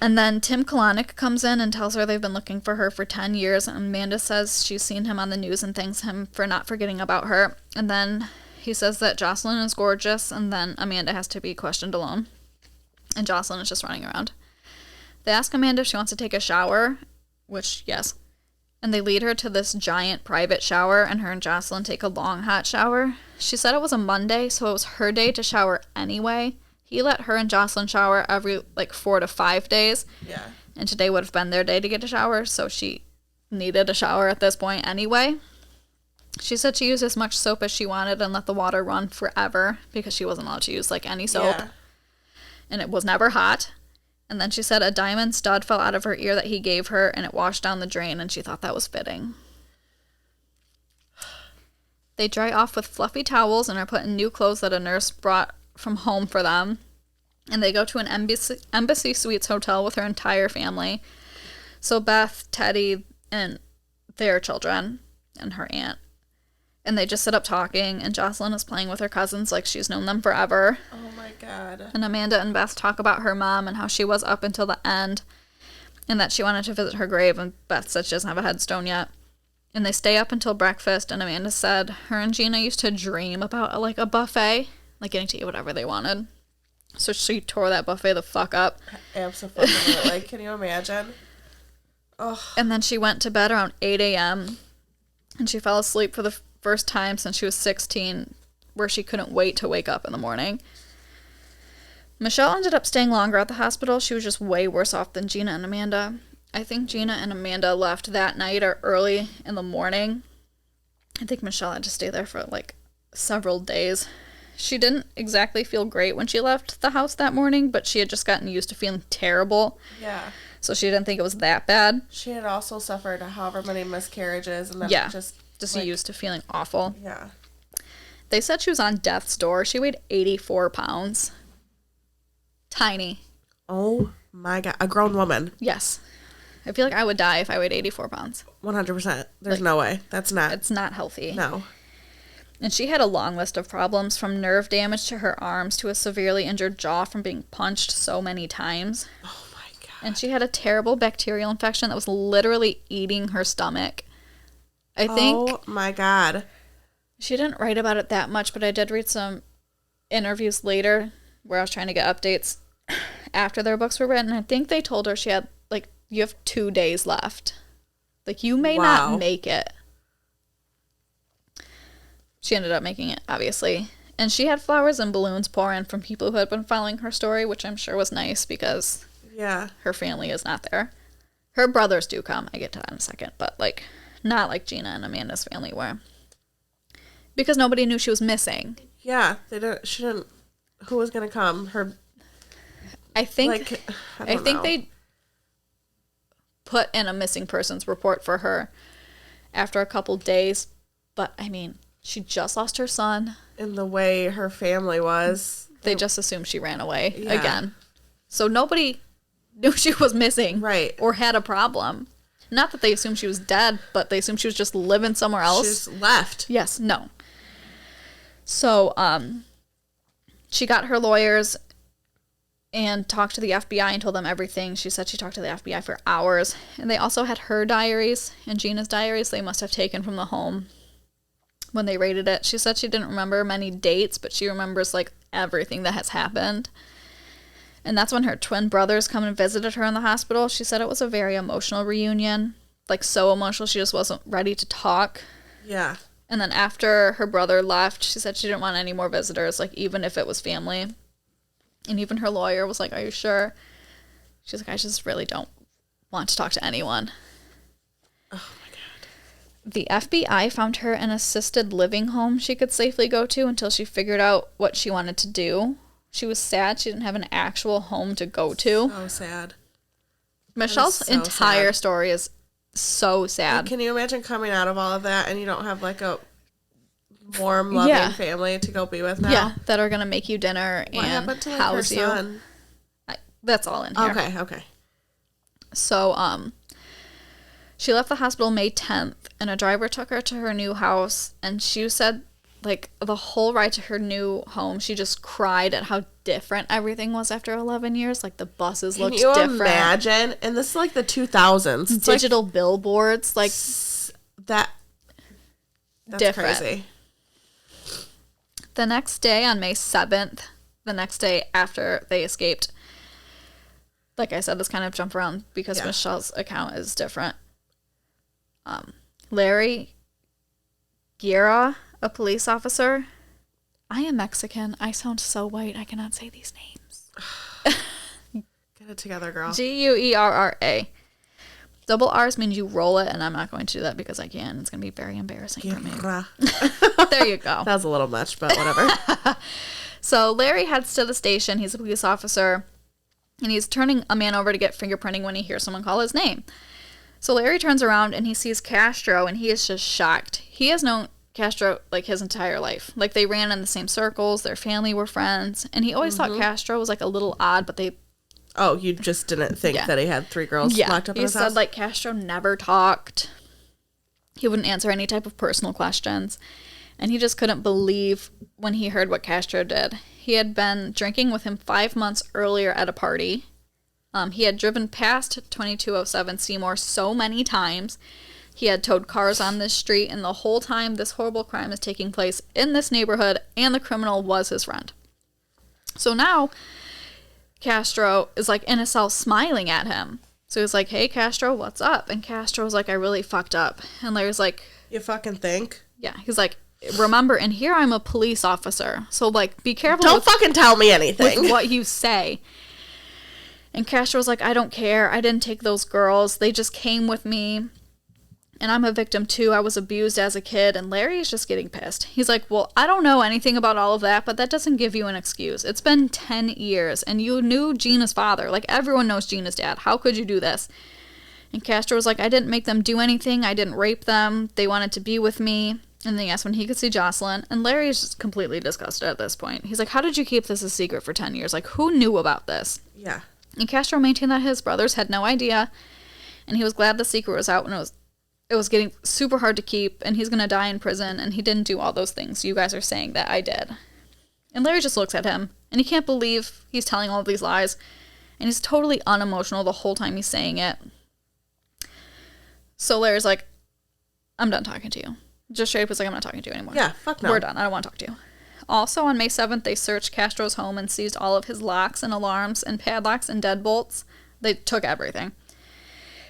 And then Tim Kalanick comes in and tells her they've been looking for her for 10 years. And Amanda says she's seen him on the news and thanks him for not forgetting about her. And then he says that Jocelyn is gorgeous. And then Amanda has to be questioned alone. And Jocelyn is just running around. They ask Amanda if she wants to take a shower, which, yes. And they lead her to this giant private shower, and her and Jocelyn take a long hot shower. She said it was a Monday, so it was her day to shower anyway. He let her and Jocelyn shower every, 4 to 5 days. Yeah. And today would have been their day to get a shower, so she needed a shower at this point anyway. She said she used as much soap as she wanted and let the water run forever because she wasn't allowed to use, any soap. Yeah. And it was never hot. And then she said a diamond stud fell out of her ear that he gave her, and it washed down the drain, and she thought that was fitting. They dry off with fluffy towels and are put in new clothes that a nurse brought from home for them. And they go to an Embassy Suites hotel with her entire family. So Beth, Teddy, and their children, and her aunt. And they just sit up talking, and Jocelyn is playing with her cousins like she's known them forever. Oh my God. And Amanda and Beth talk about her mom and how she was up until the end, and that she wanted to visit her grave, and Beth said she doesn't have a headstone yet. And they stay up until breakfast, and Amanda said her and Gina used to dream about, like, a buffet, like getting to eat whatever they wanted. So she tore that buffet the fuck up. Absolutely. Can you imagine? Oh. And then she went to bed around 8 a.m., and she fell asleep for the first time since she was 16, where she couldn't wait to wake up in the morning. Michelle ended up staying longer at the hospital. She was just way worse off than Gina and Amanda. I think Gina and Amanda left that night or early in the morning. I think Michelle had to stay there for like several days. She didn't exactly feel great when she left the house that morning, but she had just gotten used to feeling terrible. Yeah. So she didn't think it was that bad. She had also suffered however many miscarriages, and then just like, used to feeling awful. Yeah. They said she was on death's door. She weighed 84 pounds. Tiny. Oh my God. A grown woman. Yes. I feel like I would die if I weighed 84 pounds. 100%. There's no way. It's not healthy. No. And she had a long list of problems, from nerve damage to her arms to a severely injured jaw from being punched so many times. Oh my God. And she had a terrible bacterial infection that was literally eating her stomach. I think. Oh my God. She didn't write about it that much, but I did read some interviews later where I was trying to get updates after their books were written. I think they told her she had, like, you have 2 days left. Like, you may not make it. She ended up making it, obviously. And she had flowers and balloons pour in from people who had been following her story, which I'm sure was nice because her family is not there. Her brothers do come. I get to that in a second. But, like, not like Gina and Amanda's family were. Because nobody knew she was missing. Yeah. She didn't. Who was going to come? I think, like, I think they put in a missing persons report for her after a couple days. But, I mean, she just lost her son. In the way her family was. They just assumed she ran away again. So nobody knew she was missing. Right. Or had a problem. Not that they assumed she was dead, but they assumed she was just living somewhere else. She's left. Yes, no. So, she got her lawyers and talked to the FBI and told them everything. She said she talked to the FBI for hours. And they also had her diaries and Gina's diaries they must have taken from the home when they raided it. She said she didn't remember many dates, but she remembers, like, everything that has happened. And that's when her twin brothers come and visited her in the hospital. She said it was a very emotional reunion. Like, so emotional, she just wasn't ready to talk. Yeah. And then after her brother left, she said she didn't want any more visitors, like, even if it was family. And even her lawyer was like, "Are you sure?" She's like, "I just really don't want to talk to anyone." Oh, my God. The FBI found her an assisted living home she could safely go to until she figured out what she wanted to do. She was sad she didn't have an actual home to go to. So sad. Michelle's entire story is so sad. Like, can you imagine coming out of all of that and you don't have, like, a warm, loving family to go be with now? Yeah, that are going to make you dinner what and happened to, like, house her you. son? That's all in here. Okay. So, she left the hospital May 10th, and a driver took her to her new house, and she said, like, the whole ride to her new home, she just cried at how different everything was after 11 years. Like, the buses looked different. Can you imagine? And this is, like, the 2000s. It's digital billboards, like, that's different. Crazy. The next day, on May 7th, the next day after they escaped, like I said, this kind of jump around because Michelle's account is different. Larry Guerra, a police officer. I am Mexican. I sound so white. I cannot say these names. Get it together, girl. Guerra. Double R's means you roll it, and I'm not going to do that because I can. It's going to be very embarrassing for me. There you go. That was a little much, but whatever. So Larry heads to the station. He's a police officer, and he's turning a man over to get fingerprinting when he hears someone call his name. So Larry turns around, and he sees Castro, and he is just shocked. He has known Castro, like, his entire life. Like, they ran in the same circles. Their family were friends. And he always thought Castro was, like, a little odd, but they... Oh, you just didn't think that he had 3 girls locked up in his house? He said, like, Castro never talked. He wouldn't answer any type of personal questions. And he just couldn't believe when he heard what Castro did. He had been drinking with him 5 months earlier at a party. He had driven past 2207 Seymour so many times. He had towed cars on this street, and the whole time this horrible crime is taking place in this neighborhood, and the criminal was his friend. So now, Castro is like in a cell smiling at him. So he's like, hey, Castro, what's up? And Castro's like, I really fucked up. And Larry's like, You fucking think? yeah, he's like, remember, and here I'm a police officer. So, like, be careful Don't fucking tell me anything. with what you say. And Castro's like, I don't care. I didn't take those girls. They just came with me. And I'm a victim, too. I was abused as a kid. And Larry's just getting pissed. He's like, well, I don't know anything about all of that, but that doesn't give you an excuse. It's been 10 years, and you knew Gina's father. Like, everyone knows Gina's dad. How could you do this? And Castro was like, I didn't make them do anything. I didn't rape them. They wanted to be with me. And then he asked when he could see Jocelyn. And Larry's just completely disgusted at this point. He's like, how did you keep this a secret for 10 years? Like, who knew about this? Yeah. And Castro maintained that his brothers had no idea. And he was glad the secret was out, and it was getting super hard to keep, and he's going to die in prison, and he didn't do all those things you guys are saying that I did. And Larry just looks at him, and he can't believe he's telling all of these lies, and he's totally unemotional the whole time he's saying it. So Larry's like, I'm done talking to you. Just straight up was like, I'm not talking to you anymore. Yeah, fuck no. We're done. I don't want to talk to you. Also, on May 7th, they searched Castro's home and seized all of his locks and alarms and padlocks and deadbolts. They took everything.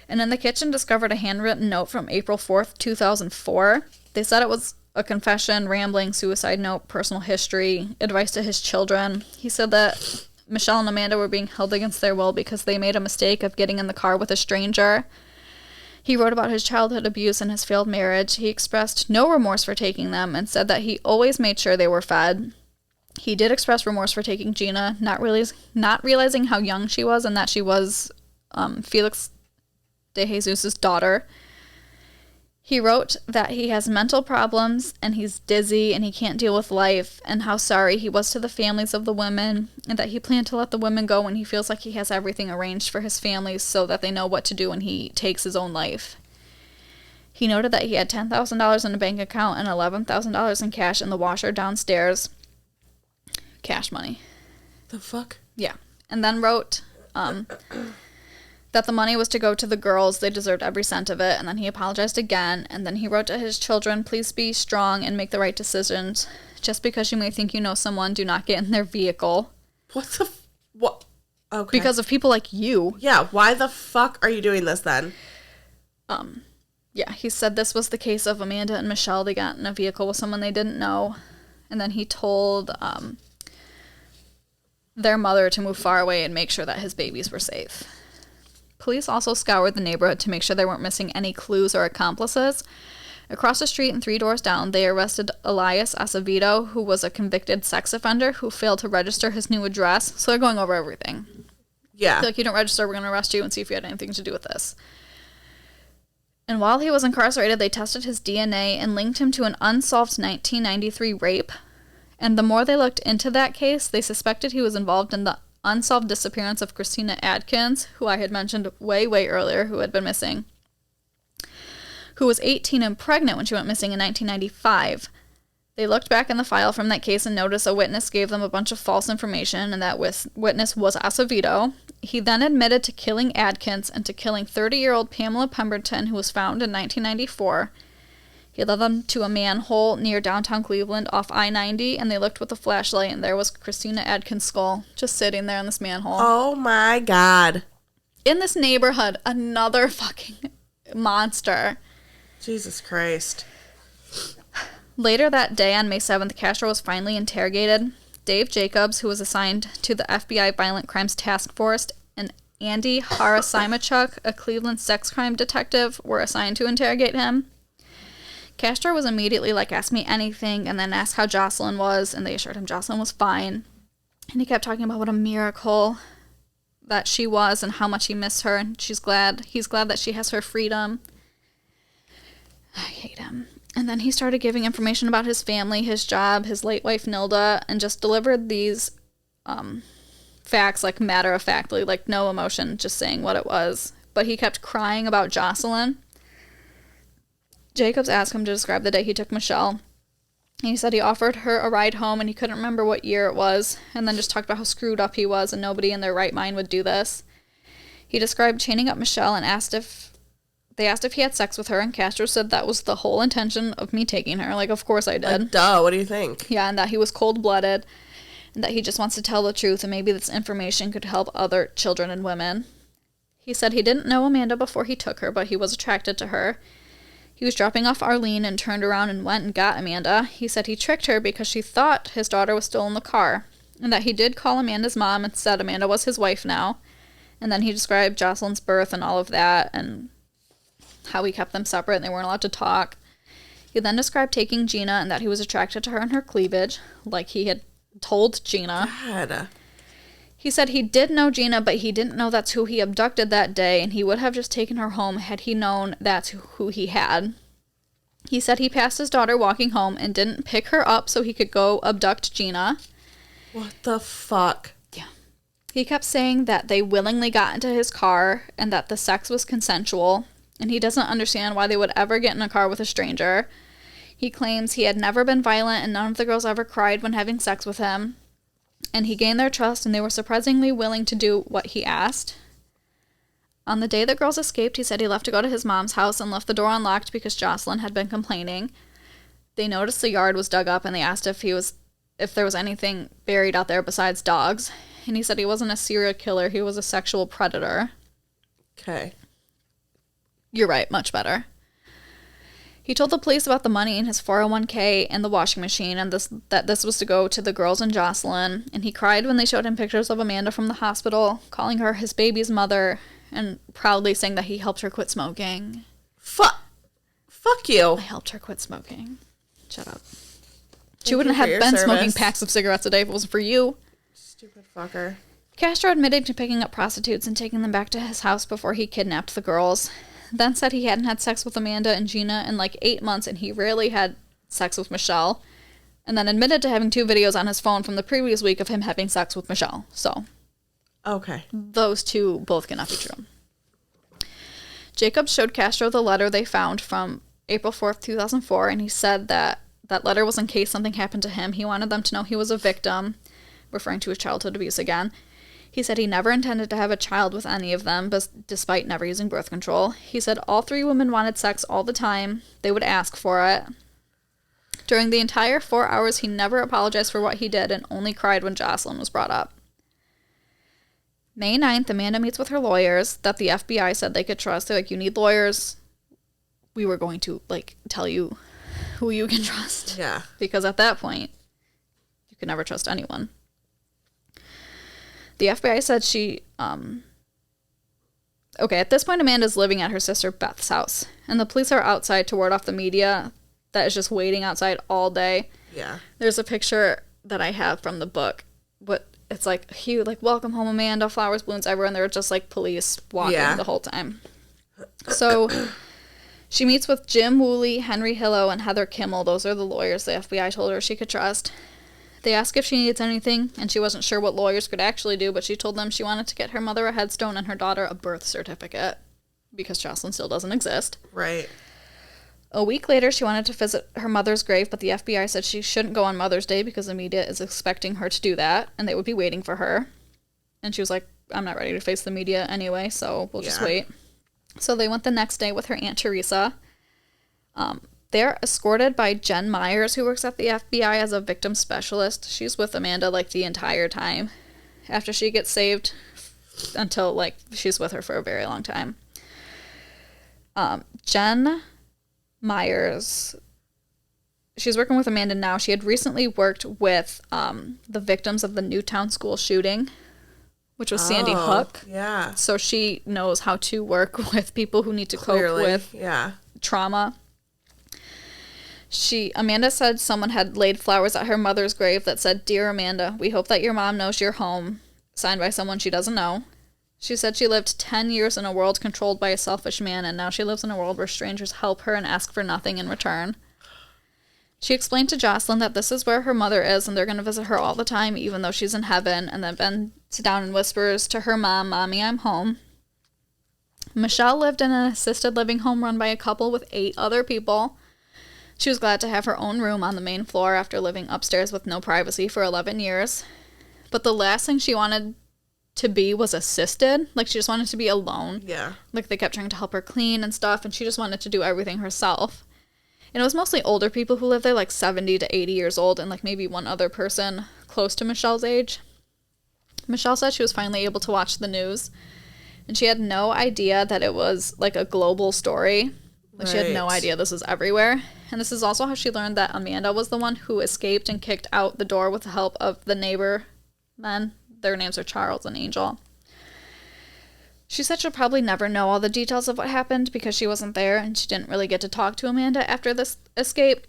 And in the kitchen, discovered a handwritten note from April 4th, 2004. They said it was a confession, rambling, suicide note, personal history, advice to his children. He said that Michelle and Amanda were being held against their will because they made a mistake of getting in the car with a stranger. He wrote about his childhood abuse and his failed marriage. He expressed no remorse for taking them and said that he always made sure they were fed. He did express remorse for taking Gina, not realizing how young she was and that she was Felix Dejesus' daughter. He wrote that he has mental problems and he's dizzy and he can't deal with life, and how sorry he was to the families of the women, and that he planned to let the women go when he feels like he has everything arranged for his families so that they know what to do when he takes his own life. He noted that he had $10,000 in a bank account and $11,000 in cash in the washer downstairs. Cash money. The fuck? Yeah. And then wrote that the money was to go to the girls. They deserved every cent of it. And then he apologized again. And then he wrote to his children, please be strong and make the right decisions. Just because you may think you know someone, do not get in their vehicle. What? Okay. Because of people like you. Yeah, why the fuck are you doing this then? Yeah, he said this was the case of Amanda and Michelle. They got in a vehicle with someone they didn't know. And then he told their mother to move far away and make sure that his babies were safe. Police also scoured the neighborhood to make sure they weren't missing any clues or accomplices. Across the street and 3 doors down, they arrested Elias Acevedo, who was a convicted sex offender who failed to register his new address. So they're going over everything. Yeah. Like, you don't register, we're going to arrest you and see if you had anything to do with this. And while he was incarcerated, they tested his DNA and linked him to an unsolved 1993 rape. And the more they looked into that case, they suspected he was involved in the unsolved disappearance of Christina Adkins, who I had mentioned way earlier, who had been missing, who was 18 and pregnant when she went missing in 1995. They looked back in the file from that case and noticed a witness gave them a bunch of false information, and that witness was Acevedo. He then admitted to killing Adkins and to killing 30-year-old Pamela Pemberton, who was found in 1994. He led them to a manhole near downtown Cleveland off I-90, and they looked with a flashlight, and there was Christina Adkins' skull just sitting there in this manhole. Oh my god. In this neighborhood, another fucking monster. Jesus Christ. Later that day, on May 7th, Castro was finally interrogated. Dave Jacobs, who was assigned to the FBI Violent Crimes Task Force, and Andy Harasimachuk, a Cleveland sex crime detective, were assigned to interrogate him. Castro was immediately like, ask me anything, and then asked how Jocelyn was, and they assured him Jocelyn was fine. And he kept talking about what a miracle that she was and how much he missed her, and he's glad that she has her freedom. I hate him. And then he started giving information about his family, his job, his late wife Nilda, and just delivered these facts like matter-of-factly, like no emotion, just saying what it was. But he kept crying about Jocelyn. Jacobs asked him to describe the day he took Michelle, He said he offered her a ride home and he couldn't remember what year it was, and then just talked about how screwed up he was and nobody in their right mind would do this. He described chaining up Michelle and asked if he had sex with her, and Castro said that was the whole intention of me taking her. Like, of course I did. Like, duh, what do you think? Yeah, and that he was cold-blooded, and that he just wants to tell the truth, and maybe this information could help other children and women. He said he didn't know Amanda before he took her, but he was attracted to her. He was dropping off Arlene and turned around and went and got Amanda. He said he tricked her because she thought his daughter was still in the car, and that he did call Amanda's mom and said Amanda was his wife now. And then he described Jocelyn's birth and all of that, and how he kept them separate and they weren't allowed to talk. He then described taking Gina and that he was attracted to her and her cleavage, like he had told Gina. God. He said he did know Gina, but he didn't know that's who he abducted that day, and he would have just taken her home had he known that's who he had. He said he passed his daughter walking home and didn't pick her up so he could go abduct Gina. What the fuck? Yeah. He kept saying that they willingly got into his car and that the sex was consensual, and he doesn't understand why they would ever get in a car with a stranger. He claims he had never been violent and none of the girls ever cried when having sex with him. And he gained their trust, and they were surprisingly willing to do what he asked. On the day the girls escaped, he said he left to go to his mom's house and left the door unlocked because Jocelyn had been complaining. They noticed the yard was dug up, and they asked if there was anything buried out there besides dogs. And he said he wasn't a serial killer, he was a sexual predator. Okay. You're right, much better. He told the police about the money in his 401k and the washing machine, and that this was to go to the girls and Jocelyn. And he cried when they showed him pictures of Amanda from the hospital, calling her his baby's mother, and proudly saying that he helped her quit smoking. Fuck you. I helped her quit smoking. Shut up. She wouldn't have been smoking packs of cigarettes a day if it wasn't for you. Stupid fucker. Castro admitted to picking up prostitutes and taking them back to his house before he kidnapped the girls. Then said he hadn't had sex with Amanda and Gina in like 8 months, and he rarely had sex with Michelle. And then admitted to having 2 videos on his phone from the previous week of him having sex with Michelle. So, okay. Those two both cannot be true. Jacob showed Castro the letter they found from April 4th, 2004, and he said that that letter was in case something happened to him. He wanted them to know he was a victim, referring to his childhood abuse again. He said he never intended to have a child with any of them, but despite never using birth control. He said all 3 women wanted sex all the time. They would ask for it. During the entire 4 hours, he never apologized for what he did and only cried when Jocelyn was brought up. May 9th, Amanda meets with her lawyers that the FBI said they could trust. They're like, you need lawyers. We were going to, tell you who you can trust. Yeah. Because at that point, you can never trust anyone. The FBI said at this point, Amanda's living at her sister Beth's house, and the police are outside to ward off the media that is just waiting outside all day. Yeah. There's a picture that I have from the book, but it's huge, welcome home, Amanda, flowers, balloons everywhere, and they're just police walking the whole time. So she meets with Jim Woolley, Henry Hillo, and Heather Kimmel. Those are the lawyers the FBI told her she could trust. They asked if she needs anything, and she wasn't sure what lawyers could actually do, but she told them she wanted to get her mother a headstone and her daughter a birth certificate, because Jocelyn still doesn't exist. Right. A week later, she wanted to visit her mother's grave, but the FBI said she shouldn't go on Mother's Day because the media is expecting her to do that, and they would be waiting for her. And she was like, I'm not ready to face the media anyway, so we'll just wait. So they went the next day with her Aunt Teresa. They're escorted by Jen Myers, who works at the FBI as a victim specialist. She's with Amanda, the entire time. After she gets saved, until, she's with her for a very long time. Jen Myers, she's working with Amanda now. She had recently worked with the victims of the Newtown school shooting, which was Sandy Hook. Yeah. So she knows how to work with people who need to cope with trauma. Amanda said someone had laid flowers at her mother's grave that said, "Dear Amanda, we hope that your mom knows you're home," signed by someone she doesn't know. She said she lived 10 years in a world controlled by a selfish man, and now she lives in a world where strangers help her and ask for nothing in return. She explained to Jocelyn that this is where her mother is, and they're going to visit her all the time, even though she's in heaven, and then Ben sits down and whispers to her mom, "Mommy, I'm home." Michelle lived in an assisted living home run by a couple with 8 other people. She was glad to have her own room on the main floor after living upstairs with no privacy for 11 years. But the last thing she wanted to be was assisted. Like, she just wanted to be alone. Yeah. Like, they kept trying to help her clean and stuff, and she just wanted to do everything herself. And it was mostly older people who lived there, like 70 to 80 years old, and like maybe one other person close to Michelle's age. Michelle said she was finally able to watch the news, and she had no idea that it was like a global story. Like, she had no idea this was everywhere. And this is also how she learned that Amanda was the one who escaped and kicked out the door with the help of the neighbor men. Their names are Charles and Angel. She said she'll probably never know all the details of what happened because she wasn't there and she didn't really get to talk to Amanda after this escape.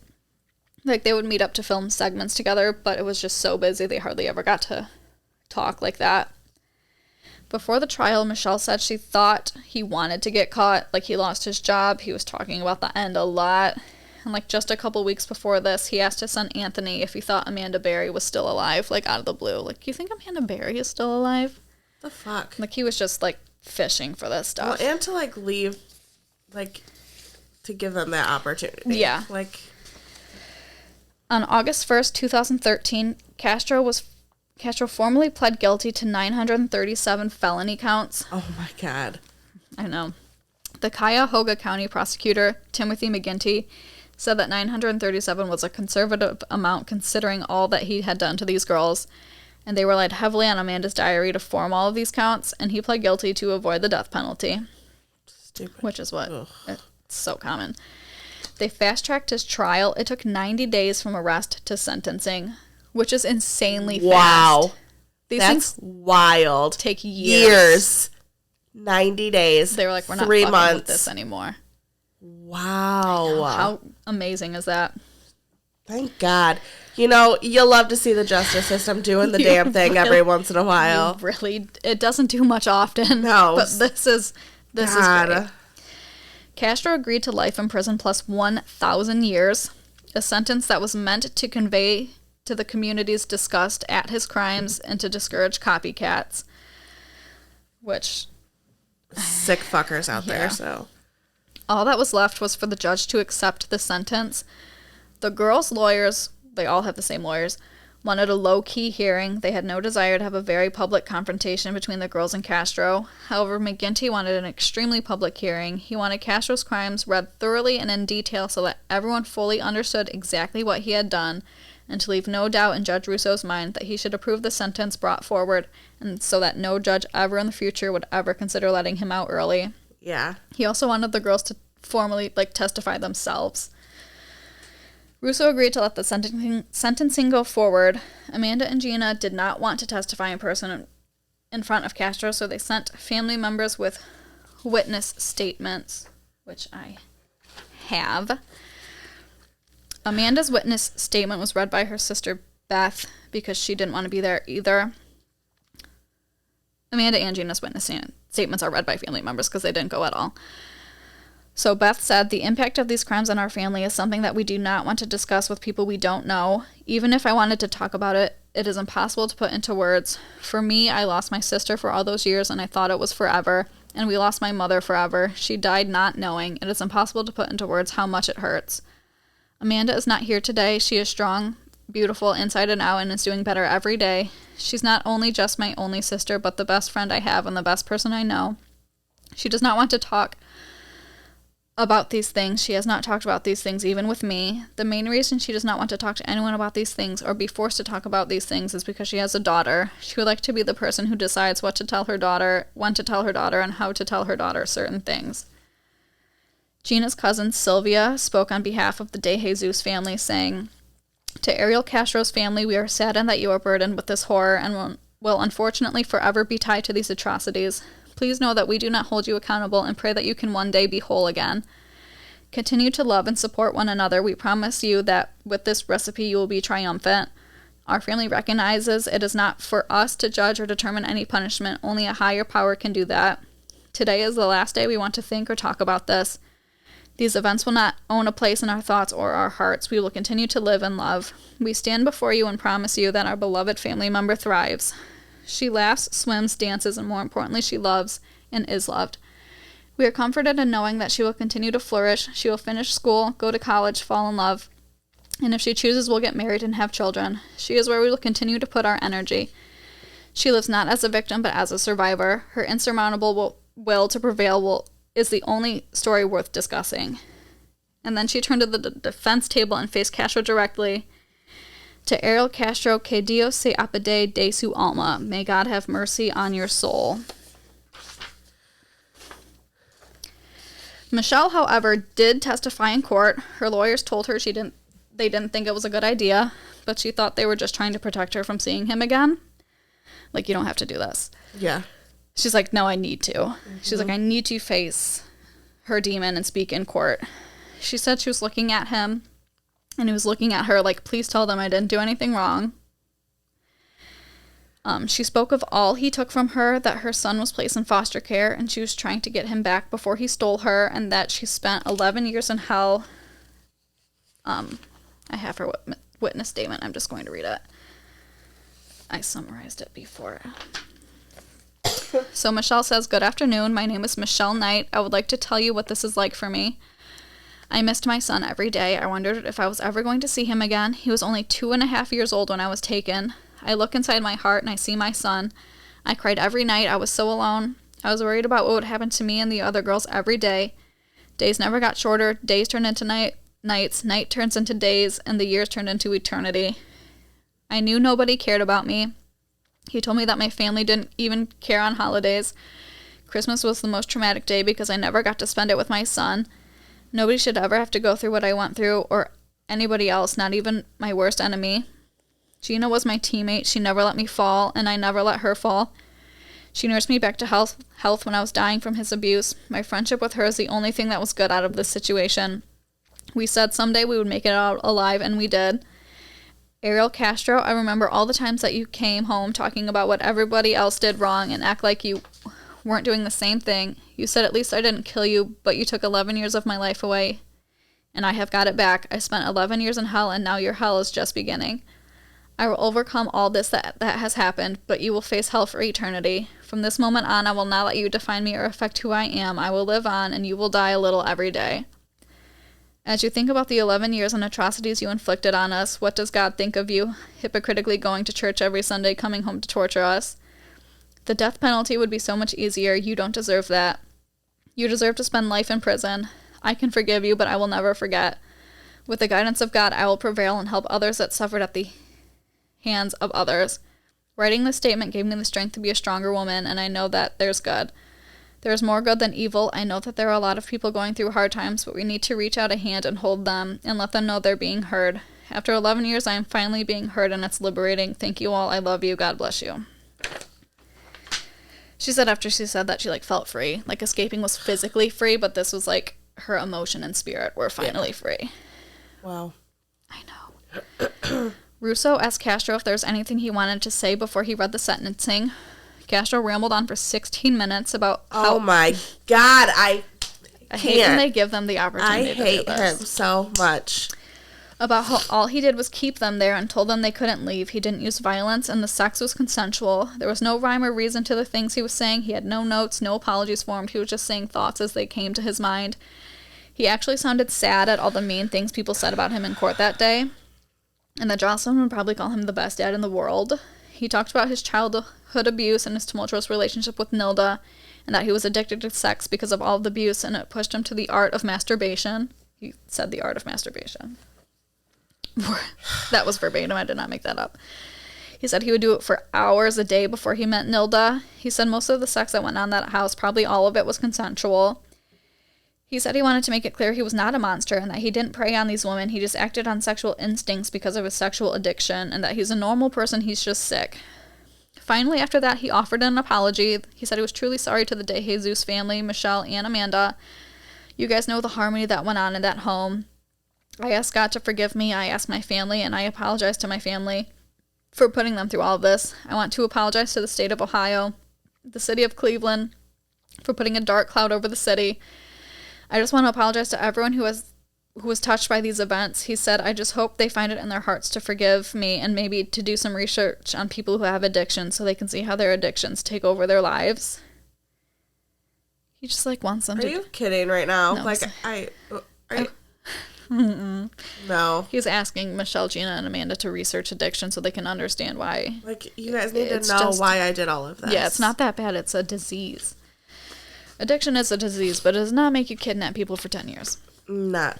Like, they would meet up to film segments together, but it was just so busy they hardly ever got to talk like that. Before the trial, Michelle said she thought he wanted to get caught, like he lost his job. He was talking about the end a lot. And like just a couple weeks before this, he asked his son Anthony if he thought Amanda Berry was still alive, like out of the blue. Like, you think Amanda Berry is still alive? The fuck? Like, he was just like fishing for this stuff. Well, and to like leave, like, to give them that opportunity. Yeah. Like, on August 1st, 2013, Castro formally pled guilty to 937 felony counts. oh my God. I know. The Cuyahoga County prosecutor, Timothy McGinty, said that 937 was a conservative amount considering all that he had done to these girls, and they relied heavily on Amanda's diary to form all of these counts, and he pled guilty to avoid the death penalty. Stupid. Which is what it's so common. They fast-tracked his trial. It took 90 days from arrest to sentencing, which is insanely fast. Wow. These That's things wild. take years. 90 days. They were like, we're not 3 fucking months. with this anymore. Wow. How amazing is that? Thank God. You know, you'll love to see the justice system doing the damn thing every once in a while. Really, it doesn't do much often. No. But this is God. great. Castro agreed to life in prison plus 1,000 years, a sentence that was meant to convey to the community's disgust at his crimes and to discourage copycats. Which, Sick fuckers out there, so. all that was left was for the judge to accept the sentence. The girls' lawyers, they all have the same lawyers, wanted a low-key hearing. They had no desire to have a very public confrontation between the girls and Castro. However, McGinty wanted an extremely public hearing. He wanted Castro's crimes read thoroughly and in detail so that everyone fully understood exactly what he had done, and to leave no doubt in Judge Russo's mind that he should approve the sentence brought forward, and so that no judge ever in the future would ever consider letting him out early. Yeah. He also wanted the girls to formally, testify themselves. Russo agreed to let the sentencing go forward. Amanda and Gina did not want to testify in person in front of Castro, so they sent family members with witness statements, which I have. Amanda's witness statement was read by her sister Beth because she didn't want to be there either. Amanda and Gina's witness statements are read by family members because they didn't go at all. So Beth said, the impact of these crimes on our family is something that we do not want to discuss with people we don't know. Even if I wanted to talk about it, it is impossible to put into words. For me, I lost my sister for all those years and I thought it was forever. And we lost my mother forever. She died not knowing. It is impossible to put into words how much it hurts. Amanda is not here today. She is strong, beautiful inside and out, and is doing better every day. She's not only just my only sister, but the best friend I have and the best person I know. She does not want to talk about these things. She has not talked about these things even with me. The main reason she does not want to talk to anyone about these things or be forced to talk about these things is because she has a daughter. She would like to be the person who decides what to tell her daughter, when to tell her daughter, and how to tell her daughter certain things. Gina's cousin Sylvia spoke on behalf of the Dejesus family, saying, to Ariel Castro's family, we are saddened that you are burdened with this horror and will unfortunately forever be tied to these atrocities. Please know that we do not hold you accountable and pray that you can one day be whole again. Continue to love and support one another. We promise you that with this recipe you will be triumphant. Our family recognizes it is not for us to judge or determine any punishment. Only a higher power can do that. Today is the last day we want to think or talk about this. These events will not own a place in our thoughts or our hearts. We will continue to live and love. We stand before you and promise you that our beloved family member thrives. She laughs, swims, dances, and more importantly, she loves and is loved. We are comforted in knowing that she will continue to flourish. She will finish school, go to college, fall in love, and if she chooses, we'll get married and have children. She is where we will continue to put our energy. She lives not as a victim, but as a survivor. Her insurmountable will to prevail is the only story worth discussing. And then she turned to the defense table and faced Castro directly. To Ariel Castro, que Dios se apede de su alma. May God have mercy on your soul. Michelle, however, did testify in court. Her lawyers told her they didn't think it was a good idea, but she thought they were just trying to protect her from seeing him again. Like, you don't have to do this. Yeah. She's like, no, I need to. Mm-hmm. She's like, I need to face her demon and speak in court. She said she was looking at him, and he was looking at her like, please tell them I didn't do anything wrong. She spoke of all he took from her, that her son was placed in foster care, and she was trying to get him back before he stole her, and that she spent 11 years in hell. I have her witness statement. I'm just going to read it. I summarized it before. So Michelle says, good afternoon. My name is Michelle Knight. I would like to tell you what this is like for me. I missed my son every day. I wondered if I was ever going to see him again. He was only 2.5 years old when I was taken. I look inside my heart and I see my son. I cried every night. I was so alone. I was worried about what would happen to me and the other girls every day. Days never got shorter. Days turned into nights. Night turns into days, and the years turned into eternity. I knew nobody cared about me. He told me that my family didn't even care on holidays. Christmas was the most traumatic day because I never got to spend it with my son. Nobody should ever have to go through what I went through, or anybody else, not even my worst enemy. Gina was my teammate. She never let me fall, and I never let her fall. She nursed me back to health when I was dying from his abuse. My friendship with her is the only thing that was good out of this situation. We said someday we would make it out alive, and we did. Ariel Castro, I remember all the times that you came home talking about what everybody else did wrong and act like you weren't doing the same thing. You said at least I didn't kill you, but you took 11 years of my life away, and I have got it back. I spent 11 years in hell, and now your hell is just beginning. I will overcome all this that has happened, but you will face hell for eternity. From this moment on, I will not let you define me or affect who I am. I will live on, and you will die a little every day. As you think about the 11 years and atrocities you inflicted on us, what does God think of you, hypocritically going to church every Sunday, coming home to torture us? The death penalty would be so much easier. You don't deserve that. You deserve to spend life in prison. I can forgive you, but I will never forget. With the guidance of God, I will prevail and help others that suffered at the hands of others. Writing this statement gave me the strength to be a stronger woman, and I know that there's good. There is more good than evil. I know that there are a lot of people going through hard times, but we need to reach out a hand and hold them and let them know they're being heard. After 11 years, I am finally being heard, and it's liberating. Thank you all. I love you. God bless you. She said after she said that, she felt free. Escaping was physically free, but this was her emotion and spirit were finally free. Wow. I know. Russo asked Castro if there was anything he wanted to say before he read the sentencing. Castro rambled on for 16 minutes about how... Oh my God, I hate when they give them the opportunity to do this. I hate him so much. About how all he did was keep them there and told them they couldn't leave. He didn't use violence, and the sex was consensual. There was no rhyme or reason to the things he was saying. He had no notes, no apologies formed. He was just saying thoughts as they came to his mind. He actually sounded sad at all the mean things people said about him in court that day, and that Jocelyn would probably call him the best dad in the world. He talked about his childhood abuse and his tumultuous relationship with Nilda, and that he was addicted to sex because of all the abuse, and it pushed him to the art of masturbation. He said the art of masturbation. That was verbatim. I did not make that up. He said he would do it for hours a day before he met Nilda. He said most of the sex that went on in that house, probably all of it, was consensual. He said he wanted to make it clear he was not a monster and that he didn't prey on these women. He just acted on sexual instincts because of his sexual addiction, and that he's a normal person. He's just sick. Finally, after that, he offered an apology. He said he was truly sorry to the Dejesus family, Michelle and Amanda. You guys know the harmony that went on in that home. I asked God to forgive me. I asked my family, and I apologize to my family for putting them through all of this. I want to apologize to the state of Ohio, the city of Cleveland, for putting a dark cloud over the city. I just want to apologize to everyone who was touched by these events. He said, I just hope they find it in their hearts to forgive me and maybe to do some research on people who have addictions so they can see how their addictions take over their lives. He just, like, wants them Are to... you kidding right now? No, Like, No. He's asking Michelle, Gina, and Amanda to research addiction so they can understand why. Like, you guys need to know why I did all of this. Yeah, it's not that bad. It's a disease. Addiction is a disease, but it does not make you kidnap people for 10 years. No.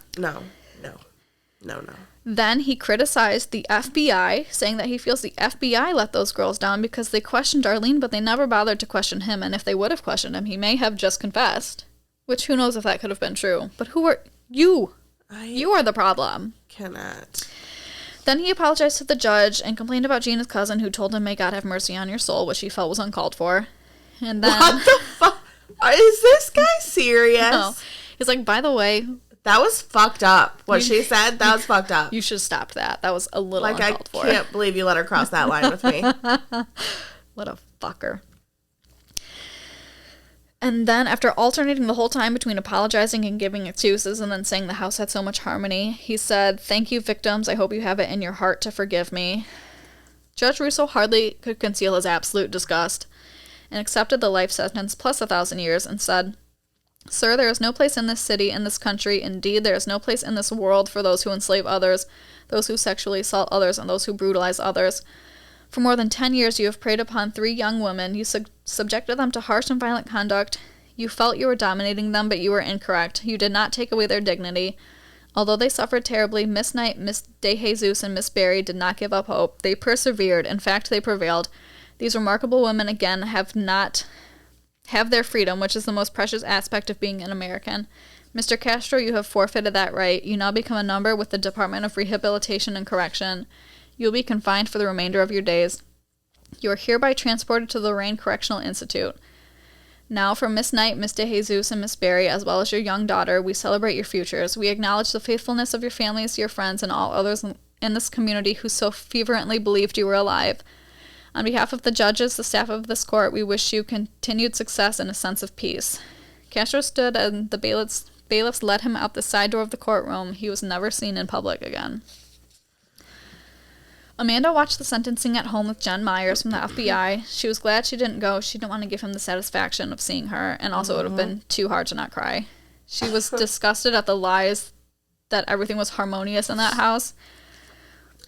Then he criticized the FBI, saying that he feels the FBI let those girls down because they questioned Arlene, but they never bothered to question him, and if they would have questioned him, he may have just confessed. Which, who knows if that could have been true. But who are you? You are the problem. Cannot. Then he apologized to the judge and complained about Gina's cousin, who told him, "May God have mercy on your soul," which he felt was uncalled for. And then... What the fuck? Is this guy serious? No. He's like, by the way... That was fucked up. What she said, that was fucked up. You should have stopped that. That was a little uncalled for. I can't believe you let her cross that line with me. What a fucker. And then, after alternating the whole time between apologizing and giving excuses and then saying the house had so much harmony, he said, "Thank you, victims. I hope you have it in your heart to forgive me." Judge Russo hardly could conceal his absolute disgust and accepted the life sentence plus 1,000 years and said, "Sir, there is no place in this city, in this country, indeed there is no place in this world for those who enslave others, those who sexually assault others, and those who brutalize others. For more than 10 years you have preyed upon 3 young women. You subjected them to harsh and violent conduct. You felt you were dominating them, but you were incorrect. You did not take away their dignity. Although they suffered terribly, Miss Knight, Miss Dejesus, and Miss Barry did not give up hope. They persevered. In fact, they prevailed. These remarkable women, again, have their freedom, which is the most precious aspect of being an American. Mr. Castro, you have forfeited that right. You now become a number with the Department of Rehabilitation and Correction. You will be confined for the remainder of your days. You are hereby transported to the Lorraine Correctional Institute. Now, for Miss Knight, Miss DeJesus, and Miss Barry, as well as your young daughter, we celebrate your futures. We acknowledge the faithfulness of your families, your friends, and all others in this community who so fervently believed you were alive. On behalf of the judges, the staff of this court, we wish you continued success and a sense of peace." Castro stood and the bailiffs led him out the side door of the courtroom. He was never seen in public again. Amanda watched the sentencing at home with Jen Myers from the FBI. She was glad she didn't go. She didn't want to give him the satisfaction of seeing her, and also it would have been too hard to not cry. She was disgusted at the lies that everything was harmonious in that house.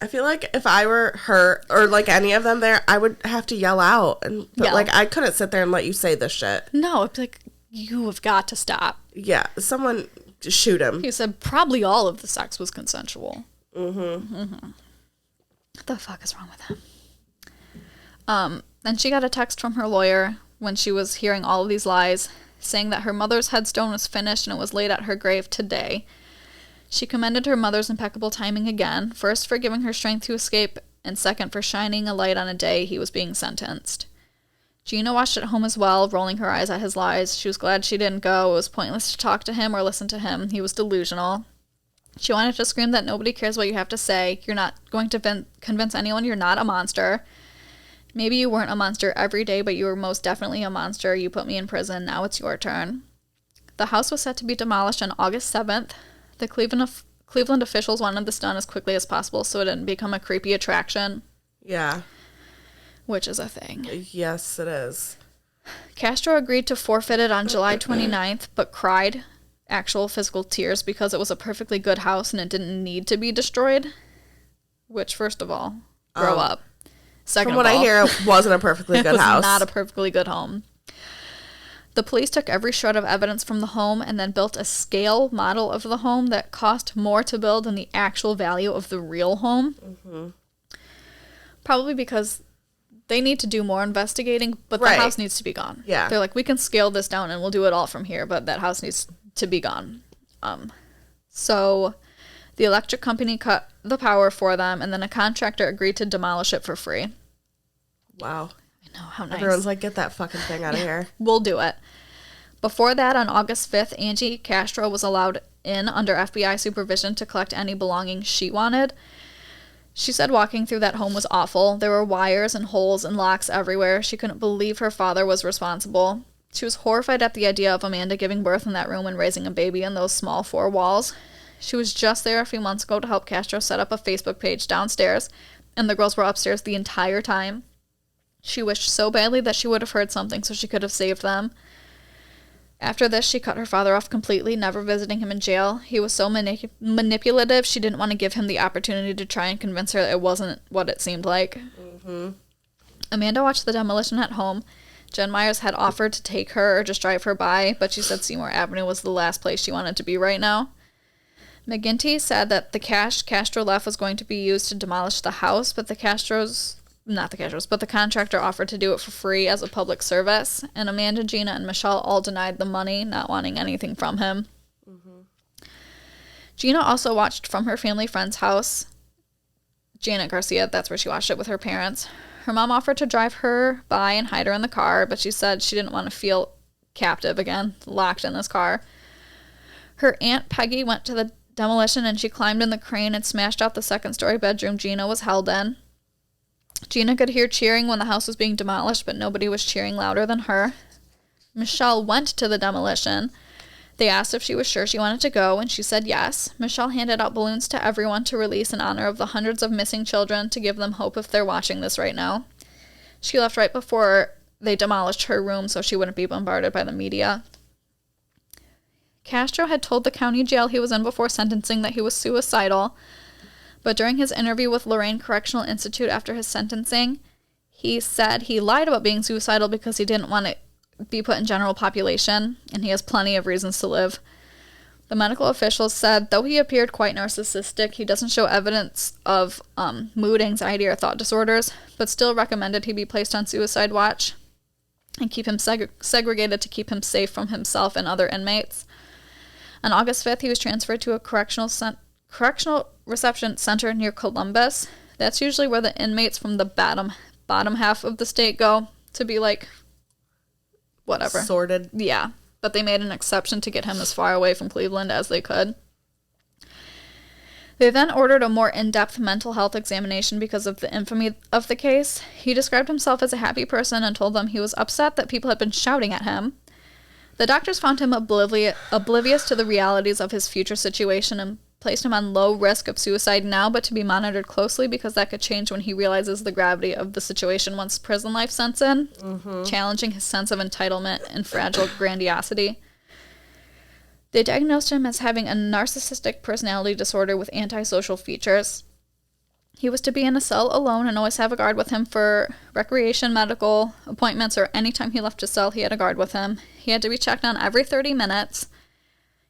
I feel like if I were her or like any of them there, I would have to yell out. But like I couldn't sit there and let you say this shit. No, it's like, you have got to stop. Yeah, someone just shoot him. He said probably all of the sex was consensual. What the fuck is wrong with him? Then she got a text from her lawyer when she was hearing all of these lies, saying that her mother's headstone was finished and it was laid at her grave today. She commended her mother's impeccable timing again, first for giving her strength to escape, and second for shining a light on a day he was being sentenced. Gina watched at home as well, rolling her eyes at his lies. She was glad she didn't go. It was pointless to talk to him or listen to him. He was delusional. She wanted to scream that nobody cares what you have to say. You're not going to convince anyone you're not a monster. Maybe you weren't a monster every day, but you were most definitely a monster. You put me in prison. Now it's your turn. The house was set to be demolished on August 7th. The Cleveland officials wanted this done as quickly as possible so it didn't become a creepy attraction. Yeah. Which is a thing. Yes, it is. Castro agreed to forfeit it on July 29th, but cried actual physical tears because it was a perfectly good house and it didn't need to be destroyed. Which, first of all, grow up. Second From what I hear, it wasn't a perfectly good house. It was not a perfectly good home. The police took every shred of evidence from the home and then built a scale model of the home that cost more to build than the actual value of the real home. Mm-hmm. Probably because they need to do more investigating, but the house needs to be gone. Yeah. They're like, we can scale this down and we'll do it all from here, but that house needs to be gone. So the electric company cut the power for them, and then a contractor agreed to demolish it for free. Wow. I know, how nice. Everyone's like, get that fucking thing out of here. We'll do it. Before that, on August 5th, Angie Castro was allowed in under FBI supervision to collect any belongings she wanted. She said walking through that home was awful. There were wires and holes and locks everywhere. She couldn't believe her father was responsible. She was horrified at the idea of Amanda giving birth in that room and raising a baby in those small 4 walls. She was just there a few months ago to help Castro set up a Facebook page downstairs, and the girls were upstairs the entire time. She wished so badly that she would have heard something so she could have saved them. After this, she cut her father off completely, never visiting him in jail. He was so manipulative, she didn't want to give him the opportunity to try and convince her that it wasn't what it seemed like. Mm-hmm. Amanda watched the demolition at home. Jen Myers had offered to take her or just drive her by, but she said Seymour Avenue was the last place she wanted to be right now. McGinty said that the cash Castro left was going to be used to demolish the house, but the contractor offered to do it for free as a public service, and Amanda, Gina, and Michelle all denied the money, not wanting anything from him. Mm-hmm. Gina also watched from her family friend's house. Janet Garcia, that's where she watched it with her parents. Her mom offered to drive her by and hide her in the car, but she said she didn't want to feel captive again, locked in this car. Her Aunt Peggy went to the demolition and she climbed in the crane and smashed out the second-story bedroom Gina was held in. Gina could hear cheering when the house was being demolished, but nobody was cheering louder than her. Michelle went to the demolition. They asked if she was sure she wanted to go, and she said yes. Michelle handed out balloons to everyone to release in honor of the hundreds of missing children to give them hope if they're watching this right now. She left right before they demolished her room so she wouldn't be bombarded by the media. Castro had told the county jail he was in before sentencing that he was suicidal, but during his interview with Lorraine Correctional Institute after his sentencing, he said he lied about being suicidal because he didn't want to be put in general population, and he has plenty of reasons to live. The medical officials said, though he appeared quite narcissistic, he doesn't show evidence of mood, anxiety, or thought disorders, but still recommended he be placed on suicide watch and keep him segregated to keep him safe from himself and other inmates. On August 5th, he was transferred to a correctional reception center near Columbus. That's usually where the inmates from the bottom half of the state go to be like, whatever. Sorted. Yeah, but they made an exception to get him as far away from Cleveland as they could. They then ordered a more in-depth mental health examination because of the infamy of the case. He described himself as a happy person and told them he was upset that people had been shouting at him. The doctors found him oblivious to the realities of his future situation and placed him on low risk of suicide now, but to be monitored closely because that could change when he realizes the gravity of the situation once prison life sets in, challenging his sense of entitlement and fragile grandiosity. They diagnosed him as having a narcissistic personality disorder with antisocial features. He was to be in a cell alone and always have a guard with him for recreation, medical appointments, or any time he left his cell, he had a guard with him. He had to be checked on every 30 minutes.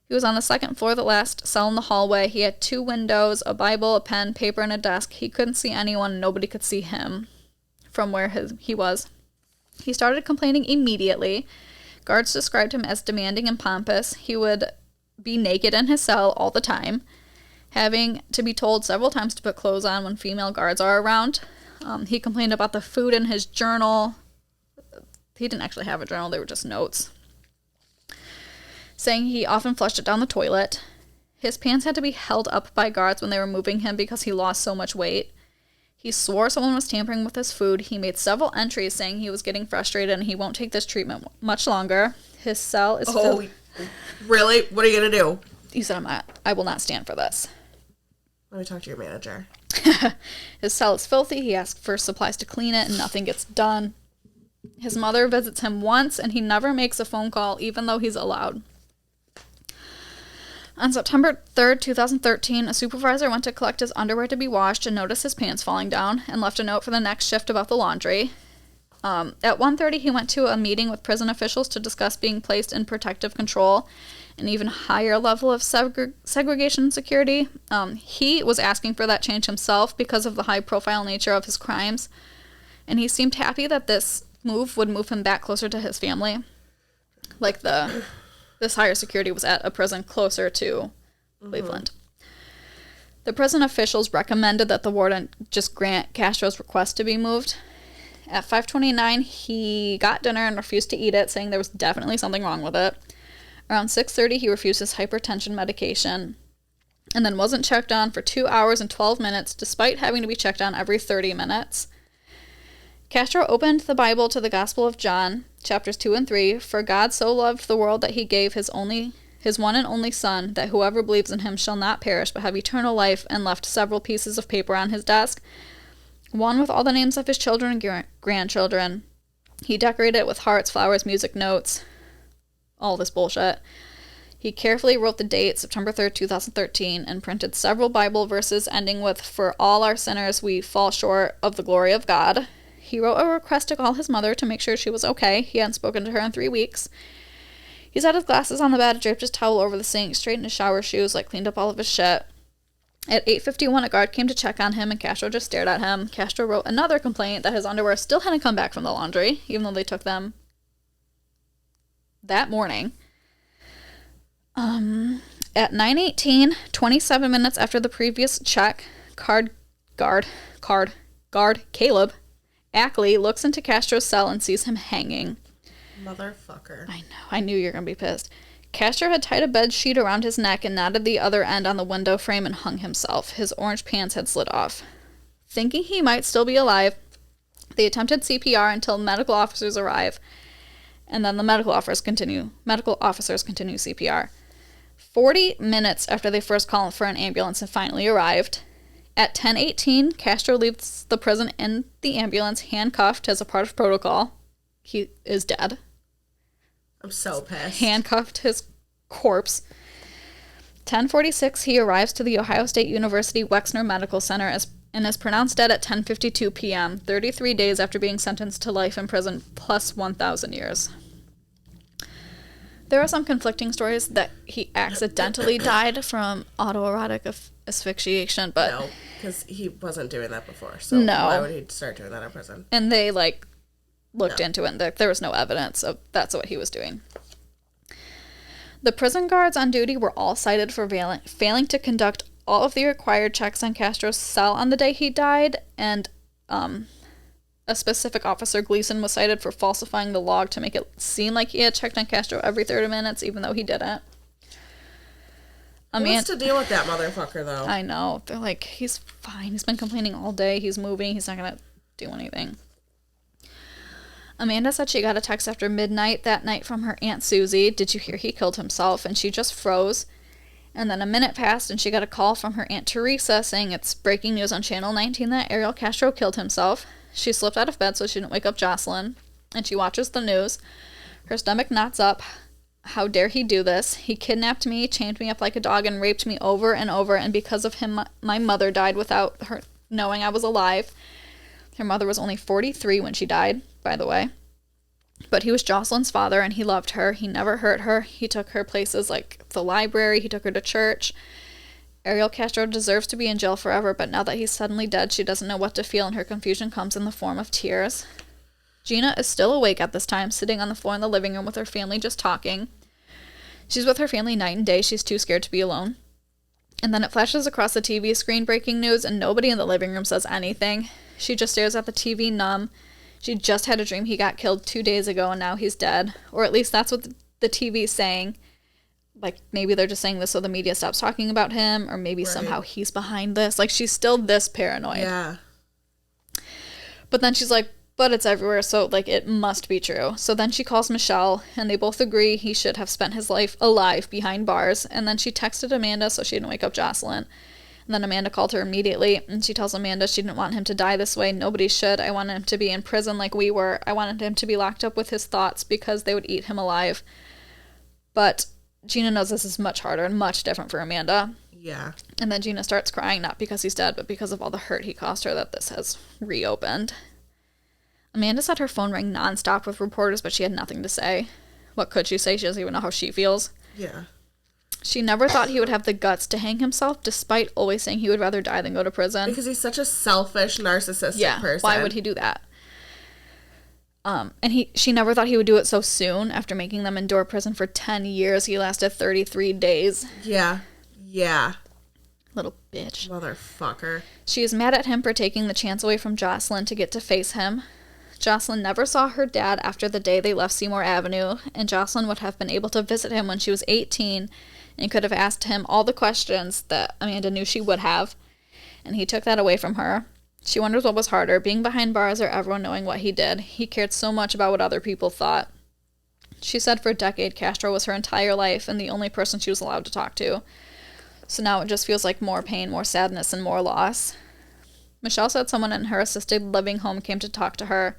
He was on the second floor, the last cell in the hallway. He had 2 windows, a Bible, a pen, paper, and a desk. He couldn't see anyone. Nobody could see him from where he was. He started complaining immediately. Guards described him as demanding and pompous. He would be naked in his cell all the time, having to be told several times to put clothes on when female guards are around. He complained about the food in his journal. He didn't actually have a journal. They were just notes. Saying he often flushed it down the toilet. His pants had to be held up by guards when they were moving him because he lost so much weight. He swore someone was tampering with his food. He made several entries saying he was getting frustrated and he won't take this treatment much longer. His cell is filled. Really? What are you going to do? He said, I will not stand for this. Let me talk to your manager. His cell is filthy. He asks for supplies to clean it and nothing gets done. His mother visits him once and he never makes a phone call even though he's allowed. On September 3rd, 2013, a supervisor went to collect his underwear to be washed and noticed his pants falling down and left a note for the next shift about the laundry. At 1:30, he went to a meeting with prison officials to discuss being placed in protective control, an even higher level of segregation and security. He was asking for that change himself because of the high-profile nature of his crimes, and he seemed happy that this move would move him back closer to his family. Like this higher security was at a prison closer to Cleveland. The prison officials recommended that the warden just grant Castro's request to be moved. At 5:29, he got dinner and refused to eat it, saying there was definitely something wrong with it. Around 6:30, he refused his hypertension medication and then wasn't checked on for 2 hours and 12 minutes, despite having to be checked on every 30 minutes. Castro opened the Bible to the Gospel of John, chapters 2 and 3. For God so loved the world that he gave his one and only Son, that whoever believes in him shall not perish but have eternal life, and left several pieces of paper on his desk, one with all the names of his children and grandchildren. He decorated it with hearts, flowers, music notes, all this bullshit. He carefully wrote the date, September 3rd, 2013, and printed several Bible verses ending with, "For all our sinners, we fall short of the glory of God." He wrote a request to call his mother to make sure she was okay. He hadn't spoken to her in 3 weeks. He set his glasses on the bed, draped his towel over the sink, straightened his shower shoes, cleaned up all of his shit. At 8:51, a guard came to check on him, and Castro just stared at him. Castro wrote another complaint that his underwear still hadn't come back from the laundry, even though they took them that morning. At 9:18, 27 minutes after the previous check, guard Caleb Ackley looks into Castro's cell and sees him hanging. Motherfucker. I know. I knew you were going to be pissed. Castro had tied a bed sheet around his neck and knotted the other end on the window frame and hung himself. His orange pants had slid off. Thinking he might still be alive, they attempted CPR until medical officers arrive, and then the medical officers continue CPR. 40 minutes after they first called for an ambulance and finally arrived, at 10:18, Castro leaves the prison in the ambulance, handcuffed as a part of protocol. He is dead. I'm so pissed. Handcuffed his corpse. 10:46, he arrives to the Ohio State University Wexner Medical Center and is pronounced dead at 10:52 p.m., 33 days after being sentenced to life in prison plus 1,000 years. There are some conflicting stories that he accidentally died from autoerotic asphyxiation, but... No, because he wasn't doing that before, so no. Why would he start doing that in prison? And they, looked into it, and there was no evidence of that's what he was doing. The prison guards on duty were all cited for failing to conduct all of the required checks on Castro's cell on the day he died, and a specific officer, Gleason, was cited for falsifying the log to make it seem like he had checked on Castro every 30 minutes, even though he didn't. What's to deal with that motherfucker, though? I know. They're like, he's fine. He's been complaining all day. He's moving. He's not going to do anything. Amanda said she got a text after midnight that night from her Aunt Susie. "Did you hear he killed himself?" And she just froze. And then a minute passed and she got a call from her Aunt Teresa saying it's breaking news on Channel 19 that Ariel Castro killed himself. She slipped out of bed so she didn't wake up Jocelyn. And she watches the news. Her stomach knots up. How dare he do this? He kidnapped me, chained me up like a dog, and raped me over and over. And because of him, my mother died without her knowing I was alive. Her mother was only 43 when she died, by the way. But he was Jocelyn's father, and he loved her. He never hurt her. He took her places like the library. He took her to church. Ariel Castro deserves to be in jail forever, but now that he's suddenly dead, she doesn't know what to feel, and her confusion comes in the form of tears. Gina is still awake at this time, sitting on the floor in the living room with her family just talking. She's with her family night and day. She's too scared to be alone. And then it flashes across the TV screen, breaking news, and nobody in the living room says anything. She just stares at the TV, numb. She just had a dream he got killed 2 days ago, and now he's dead. Or at least that's what the TV's saying. Maybe they're just saying this so the media stops talking about him, or maybe somehow he's behind this. She's still this paranoid. Yeah. But then she's like, but it's everywhere, so, it must be true. So then she calls Michelle, and they both agree he should have spent his life alive behind bars. And then she texted Amanda so she didn't wake up Jocelyn. And then Amanda called her immediately, and she tells Amanda she didn't want him to die this way. Nobody should. I wanted him to be in prison like we were. I wanted him to be locked up with his thoughts because they would eat him alive. But Gina knows this is much harder and much different for Amanda. Yeah. And then Gina starts crying, not because he's dead, but because of all the hurt he caused her that this has reopened. Amanda said her phone rang nonstop with reporters, but she had nothing to say. What could she say? She doesn't even know how she feels. Yeah. She never thought he would have the guts to hang himself, despite always saying he would rather die than go to prison. Because he's such a selfish, narcissistic person. Why would he do that? And she never thought he would do it so soon. After making them endure prison for 10 years, he lasted 33 days. Yeah. Yeah. Little bitch. Motherfucker. She is mad at him for taking the chance away from Jocelyn to get to face him. Jocelyn never saw her dad after the day they left Seymour Avenue, and Jocelyn would have been able to visit him when she was 18 and could have asked him all the questions that Amanda knew she would have, and he took that away from her. She wonders what was harder, being behind bars or everyone knowing what he did. He cared so much about what other people thought. She said for a decade Castro was her entire life and the only person she was allowed to talk to. So now it just feels like more pain, more sadness, and more loss. Michelle said someone in her assisted living home came to talk to her,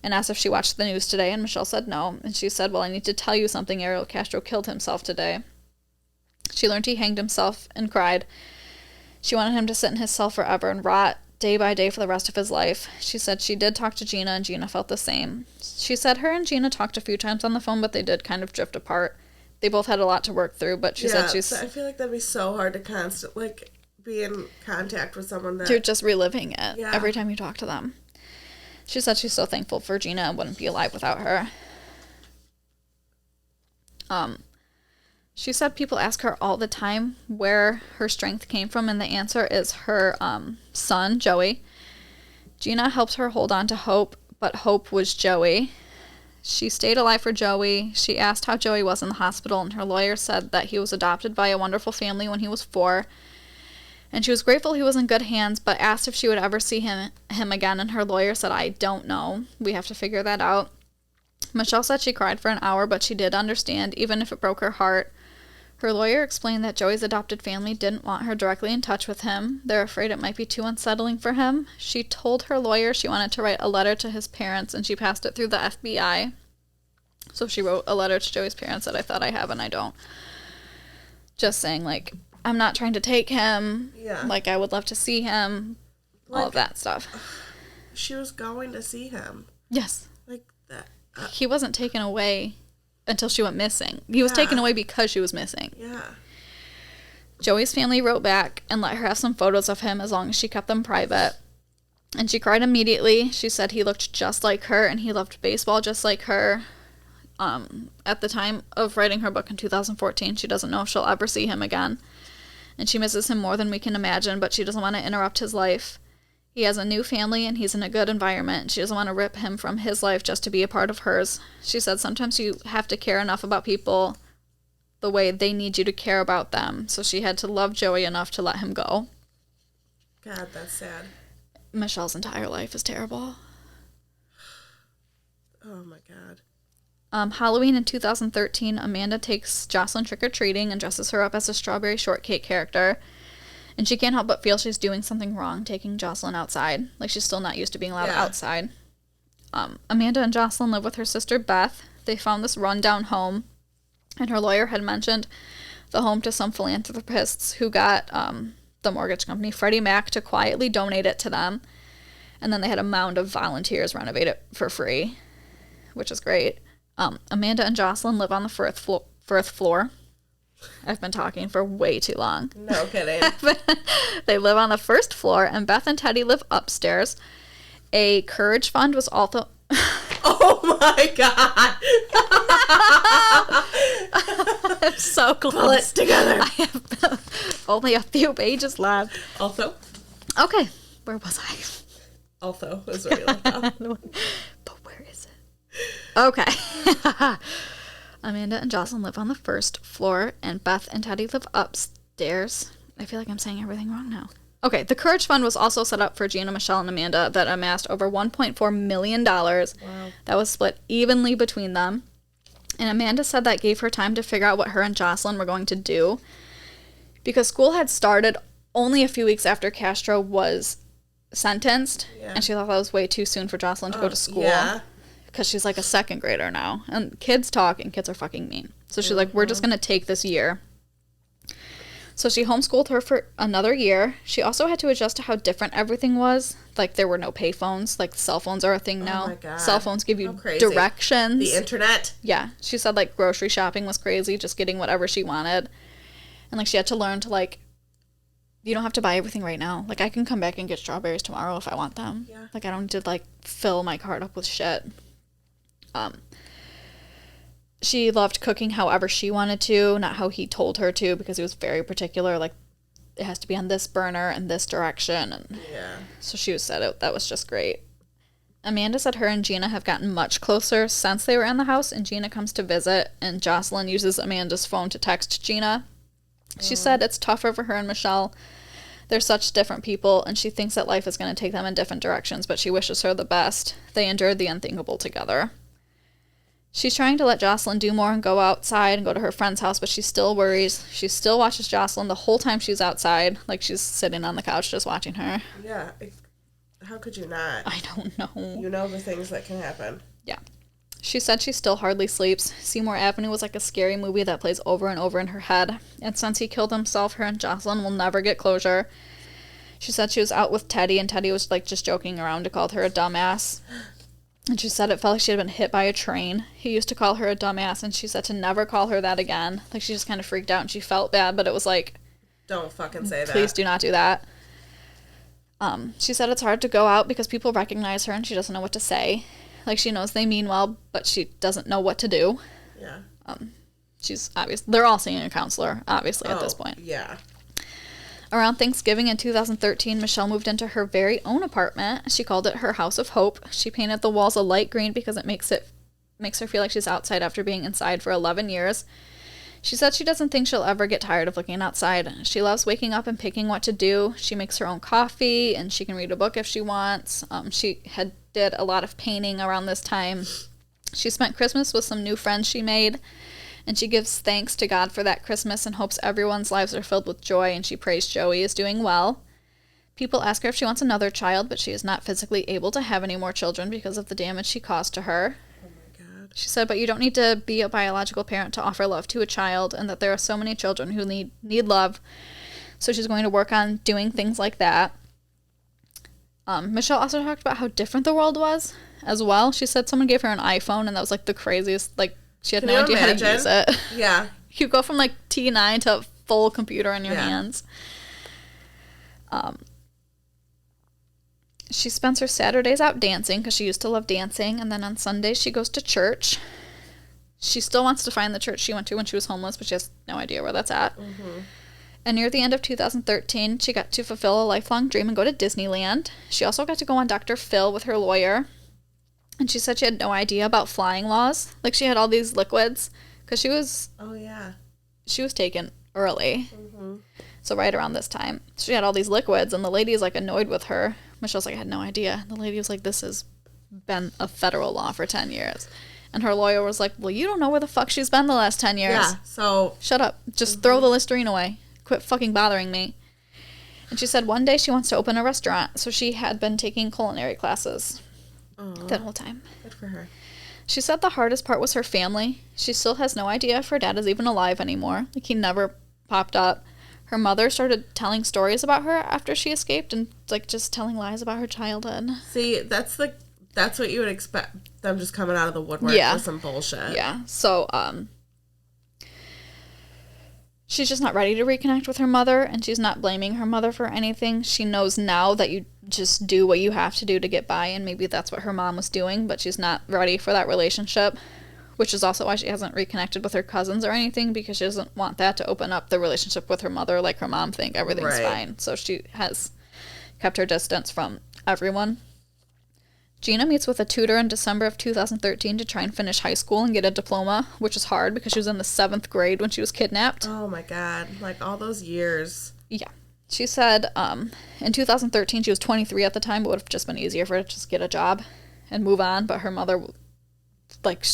and asked if she watched the news today, and Michelle said no. And she said, well, I need to tell you something. Ariel Castro killed himself today. She learned he hanged himself and cried. She wanted him to sit in his cell forever and rot day by day for the rest of his life. She said she did talk to Gina, and Gina felt the same. She said her and Gina talked a few times on the phone, but they did kind of drift apart. They both had a lot to work through, but she said she's... I feel like that'd be so hard to constantly, like, be in contact with someone that... You're just reliving it every time you talk to them. She said she's so thankful for Gina and wouldn't be alive without her. She said people ask her all the time where her strength came from, and the answer is her son, Joey. Gina helped her hold on to hope, but hope was Joey. She stayed alive for Joey. She asked how Joey was in the hospital, and her lawyer said that he was adopted by a wonderful family when he was 4. And she was grateful he was in good hands, but asked if she would ever see him again, and her lawyer said, I don't know. We have to figure that out. Michelle said she cried for an hour, but she did understand, even if it broke her heart. Her lawyer explained that Joey's adopted family didn't want her directly in touch with him. They're afraid it might be too unsettling for him. She told her lawyer she wanted to write a letter to his parents, and she passed it through the FBI. So she wrote a letter to Joey's parents that I thought I have and I don't. Just saying, like, I'm not trying to take him. Yeah. Like, I would love to see him. Like, all of that stuff. She was going to see him. Yes. Like, that. He wasn't taken away until she went missing. He was taken away because she was missing. Yeah. Joey's family wrote back and let her have some photos of him as long as she kept them private. And she cried immediately. She said he looked just like her and he loved baseball just like her. At the time of writing her book in 2014, she doesn't know if she'll ever see him again. And she misses him more than we can imagine, but she doesn't want to interrupt his life. He has a new family and he's in a good environment. She doesn't want to rip him from his life just to be a part of hers. She said sometimes you have to care enough about people the way they need you to care about them. So she had to love Joey enough to let him go. God, that's sad. Michelle's entire life is terrible. Oh my God. Halloween in 2013, Amanda takes Jocelyn trick-or-treating and dresses her up as a strawberry shortcake character. And she can't help but feel she's doing something wrong, taking Jocelyn outside. Like, she's still not used to being allowed outside. Amanda and Jocelyn live with her sister Beth. They found this rundown home, and her lawyer had mentioned the home to some philanthropists who got the mortgage company, Freddie Mac, to quietly donate it to them. And then they had a mound of volunteers renovate it for free, which is great. Amanda and Jocelyn live on the first floor. I've been talking for way too long. No kidding. They live on the first floor, and Beth and Teddy live upstairs. A courage fund was also... Oh my God. I'm so close. Pull it together. I have only a few pages left. Also? Okay, where was I? Also is where you left off. But where is it? Okay. Amanda and Jocelyn live on the first floor, and Beth and Teddy live upstairs. I feel like I'm saying everything wrong now. Okay, the Courage Fund was also set up for Gina, Michelle, and Amanda that amassed over $1.4 million. Wow. That was split evenly between them. And Amanda said that gave her time to figure out what her and Jocelyn were going to do. Because school had started only a few weeks after Castro was sentenced. Yeah. And she thought that was way too soon for Jocelyn to go to school. Yeah. Because she's like a second grader now. And kids talk, and kids are fucking mean. So she's like, we're just going to take this year. So she homeschooled her for another year. She also had to adjust to how different everything was. Like, there were no payphones. Like, cell phones are a thing now. Oh my God. Cell phones give you directions. The internet. Yeah. She said, like, grocery shopping was crazy, just getting whatever she wanted. And, like, she had to learn to, like, you don't have to buy everything right now. Like, I can come back and get strawberries tomorrow if I want them. Yeah. Like, I don't need to, like, fill my cart up with shit. She loved cooking however she wanted to, not how he told her to, because he was very particular. Like, it has to be on this burner and this direction. And yeah. So she said that was just great. Amanda said her and Gina have gotten much closer since they were in the house, and Gina comes to visit, and Jocelyn uses Amanda's phone to text Gina. She said it's tougher for her and Michelle. They're such different people, and she thinks that life is going to take them in different directions, but she wishes her the best. They endured the unthinkable together. She's trying to let Jocelyn do more and go outside and go to her friend's house, but she still worries. She still watches Jocelyn the whole time she's outside, like she's sitting on the couch just watching her. Yeah. How could you not? I don't know. You know the things that can happen. Yeah. She said she still hardly sleeps. Seymour Avenue was like a scary movie that plays over and over in her head. And since he killed himself, her and Jocelyn will never get closure. She said she was out with Teddy, and Teddy was, like, just joking around to call her a dumbass. And she said it felt like she had been hit by a train. He used to call her a dumbass, and she said to never call her that again. Like, she just kind of freaked out, and she felt bad, but it was like... Don't fucking say that. Please do not do that. She said it's hard to go out because people recognize her, and she doesn't know what to say. Like, she knows they mean well, but she doesn't know what to do. Yeah. She's obvious. They're all seeing a counselor, obviously, at this point. Yeah. Around Thanksgiving in 2013, Michelle moved into her very own apartment. She called it her House of Hope. She painted the walls a light green because it makes her feel like she's outside after being inside for 11 years. She said she doesn't think she'll ever get tired of looking outside. She loves waking up and picking what to do. She makes her own coffee, and she can read a book if she wants. She did a lot of painting around this time. She spent Christmas with some new friends she made. And she gives thanks to God for that Christmas and hopes everyone's lives are filled with joy, and she prays Joey is doing well. People ask her if she wants another child, but she is not physically able to have any more children because of the damage she caused to her. Oh my God. She said, but you don't need to be a biological parent to offer love to a child, and that there are so many children who need love. So she's going to work on doing things like that. Michelle also talked about how different the world was as well. She said someone gave her an iPhone, and that was like the craziest, like, she had no idea how to use it. Yeah. You go from, like, T9 to a full computer in your hands. She spends her Saturdays out dancing because she used to love dancing. And then on Sundays, she goes to church. She still wants to find the church she went to when she was homeless, but she has no idea where that's at. Mm-hmm. And near the end of 2013, she got to fulfill a lifelong dream and go to Disneyland. She also got to go on Dr. Phil with her lawyer. And she said she had no idea about flying laws. Like, she had all these liquids. Because she was... Oh, yeah. She was taken early. Mm-hmm. So right around this time. She had all these liquids, and the lady is, like, annoyed with her. Michelle's like, I had no idea. And the lady was like, this has been a federal law for 10 years. And her lawyer was like, well, you don't know where the fuck she's been the last 10 years. Yeah, so... Shut up. Just throw the Listerine away. Quit fucking bothering me. And she said one day she wants to open a restaurant. So she had been taking culinary classes. That whole time. Good for her. She said the hardest part was her family. She still has no idea if her dad is even alive anymore. Like, he never popped up. Her mother started telling stories about her after she escaped and, like, just telling lies about her childhood. See, that's what you would expect. Them just coming out of the woodwork with some bullshit. Yeah. So, she's just not ready to reconnect with her mother, and she's not blaming her mother for anything. She knows now that you just do what you have to do to get by, and maybe that's what her mom was doing, but she's not ready for that relationship, which is also why she hasn't reconnected with her cousins or anything, because she doesn't want that to open up the relationship with her mother like her mom think everything's fine. So she has kept her distance from everyone. Gina meets with a tutor in December of 2013 to try and finish high school and get a diploma, which is hard because she was in the 7th grade when she was kidnapped. Oh my God. Like, all those years. Yeah. She said in 2013 she was 23 at the time. It would have just been easier for her to just get a job and move on, but her mother, like,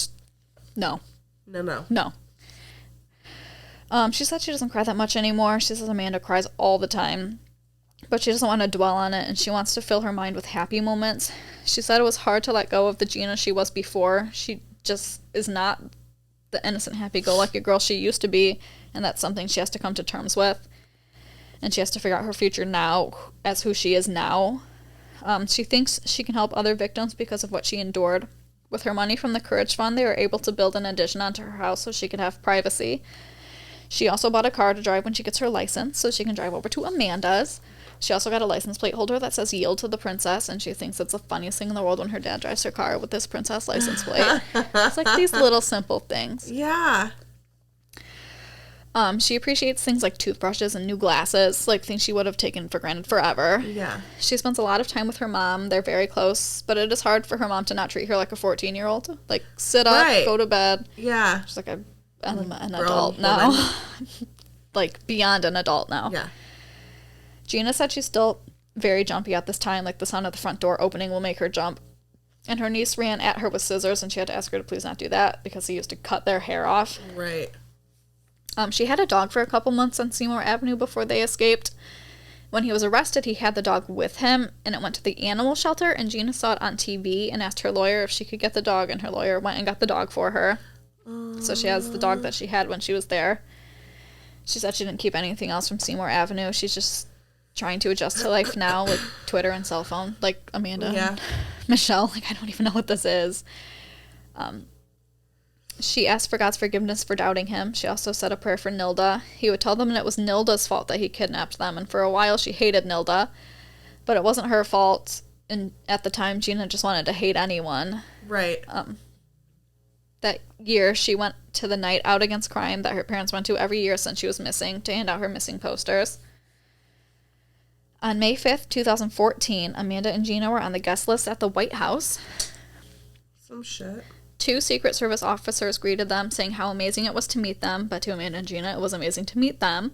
no. No. She said she doesn't cry that much anymore. She says Amanda cries all the time, but she doesn't want to dwell on it, and she wants to fill her mind with happy moments. She said it was hard to let go of the Gina she was before. She just is not the innocent, happy-go-lucky girl she used to be, and that's something she has to come to terms with. And she has to figure out her future now as who she is now. She thinks she can help other victims because of what she endured. With her money from the Courage Fund, they were able to build an addition onto her house so she could have privacy. She also bought a car to drive when she gets her license, so she can drive over to Amanda's. She also got a license plate holder that says "Yield to the Princess," and she thinks it's the funniest thing in the world when her dad drives her car with this princess license plate. It's like these little simple things. Yeah. She appreciates things like toothbrushes and new glasses, like things she would have taken for granted forever. Yeah. She spends a lot of time with her mom. They're very close, but it is hard for her mom to not treat her like a 14-year-old. Like, sit up, go to bed. Yeah. She's like, I'm an adult now. Like, beyond an adult now. Yeah. Gina said she's still very jumpy at this time. Like, the sound of the front door opening will make her jump. And her niece ran at her with scissors, and she had to ask her to please not do that because he used to cut their hair off. Right. She had a dog for a couple months on Seymour Avenue before they escaped. When he was arrested, he had the dog with him, and it went to the animal shelter, and Gina saw it on TV and asked her lawyer if she could get the dog, and her lawyer went and got the dog for her. So she has the dog that she had when she was there. She said she didn't keep anything else from Seymour Avenue. She's just trying to adjust to life now with Twitter and cell phone, like Amanda and Michelle. Like, I don't even know what this is. She asked for God's forgiveness for doubting him. She also said a prayer for Nilda. He would tell them that it was Nilda's fault that he kidnapped them, and for a while she hated Nilda, but it wasn't her fault, and at the time Gina just wanted to hate anyone. Right. That year, she went to the night out against crime that her parents went to every year since she was missing to hand out her missing posters. On May 5th, 2014, Amanda and Gina were on the guest list at the White House. Some shit. 2 Secret Service officers greeted them, saying how amazing it was to meet them, but to Amanda and Gina, it was amazing to meet them.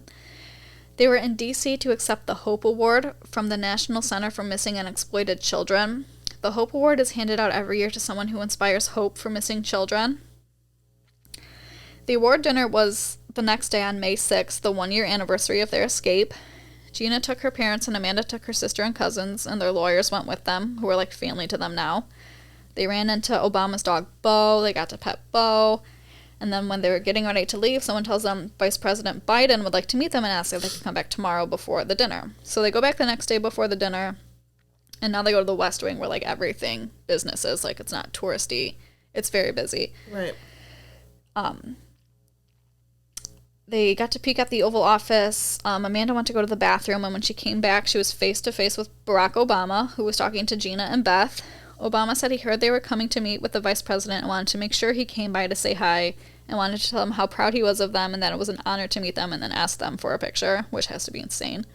They were in D.C. to accept the Hope Award from the National Center for Missing and Exploited Children. The Hope Award is handed out every year to someone who inspires hope for missing children. The award dinner was the next day on May 6th, the 1-year anniversary of their escape. Gina took her parents and Amanda took her sister and cousins, and their lawyers went with them, who are like family to them now. They ran into Obama's dog, Bo. They got to pet Bo. And then when they were getting ready to leave, someone tells them Vice President Biden would like to meet them and ask if they could come back tomorrow before the dinner. So they go back the next day before the dinner. And now they go to the West Wing where, like, everything business is. Like, it's not touristy. It's very busy. Right. They got to peek at the Oval Office. Amanda went to go to the bathroom, and when she came back, she was face-to-face with Barack Obama, who was talking to Gina and Beth. Obama said he heard they were coming to meet with the vice president and wanted to make sure he came by to say hi and wanted to tell them how proud he was of them and that it was an honor to meet them, and then asked them for a picture, which has to be insane.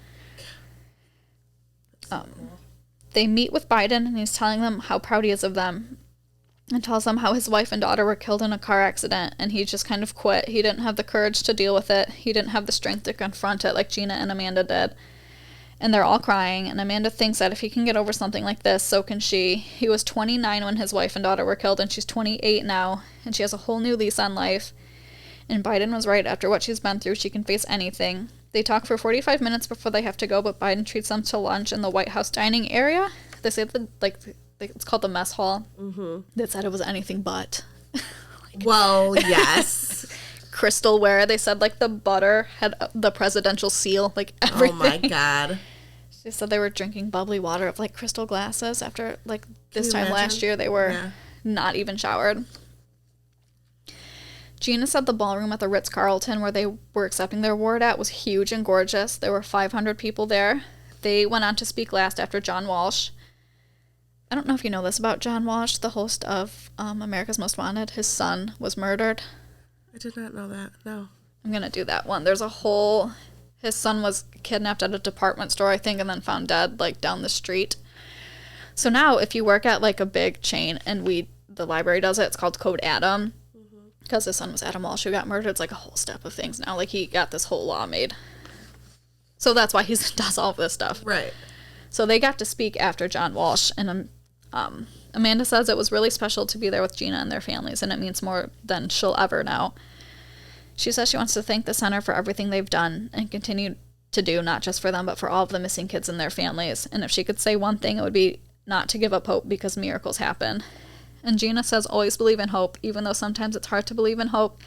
They meet with Biden, and he's telling them how proud he is of them and tells them how his wife and daughter were killed in a car accident, and he just kind of quit. He didn't have the courage to deal with it. He didn't have the strength to confront it like Gina and Amanda did. And they're all crying, and Amanda thinks that if he can get over something like this, so can she. He was 29 when his wife and daughter were killed, and she's 28 now, and she has a whole new lease on life. And Biden was right. After what she's been through, she can face anything. They talk for 45 minutes before they have to go, but Biden treats them to lunch in the White House dining area. They say that, like, it's called the mess hall. Mm-hmm. They said it was anything but. Well, yes. Crystalware. They said, like, the butter had the presidential seal, like, everything. Oh, my God. She said they were drinking bubbly water of, like, crystal glasses after, like, this time last year they were not even showered. Gina said the ballroom at the Ritz-Carlton where they were accepting their award at was huge and gorgeous. There were 500 people there. They went on to speak last after John Walsh. I don't know if you know this about John Walsh, the host of America's Most Wanted. His son was murdered. I did not know that, no. I'm going to do that one. There's a whole... His son was kidnapped at a department store, I think, and then found dead, like, down the street. So now, if you work at, like, a big chain, and the library does it, it's called Code Adam, because his son was Adam Walsh who got murdered. It's, like, a whole step of things now. Like, he got this whole law made. So that's why he does all of this stuff. Right. So they got to speak after John Walsh, and Amanda says it was really special to be there with Gina and their families, and it means more than she'll ever know. She says she wants to thank the center for everything they've done and continue to do, not just for them, but for all of the missing kids and their families. And if she could say one thing, it would be not to give up hope because miracles happen. And Gina says, always believe in hope, even though sometimes it's hard to believe in hope.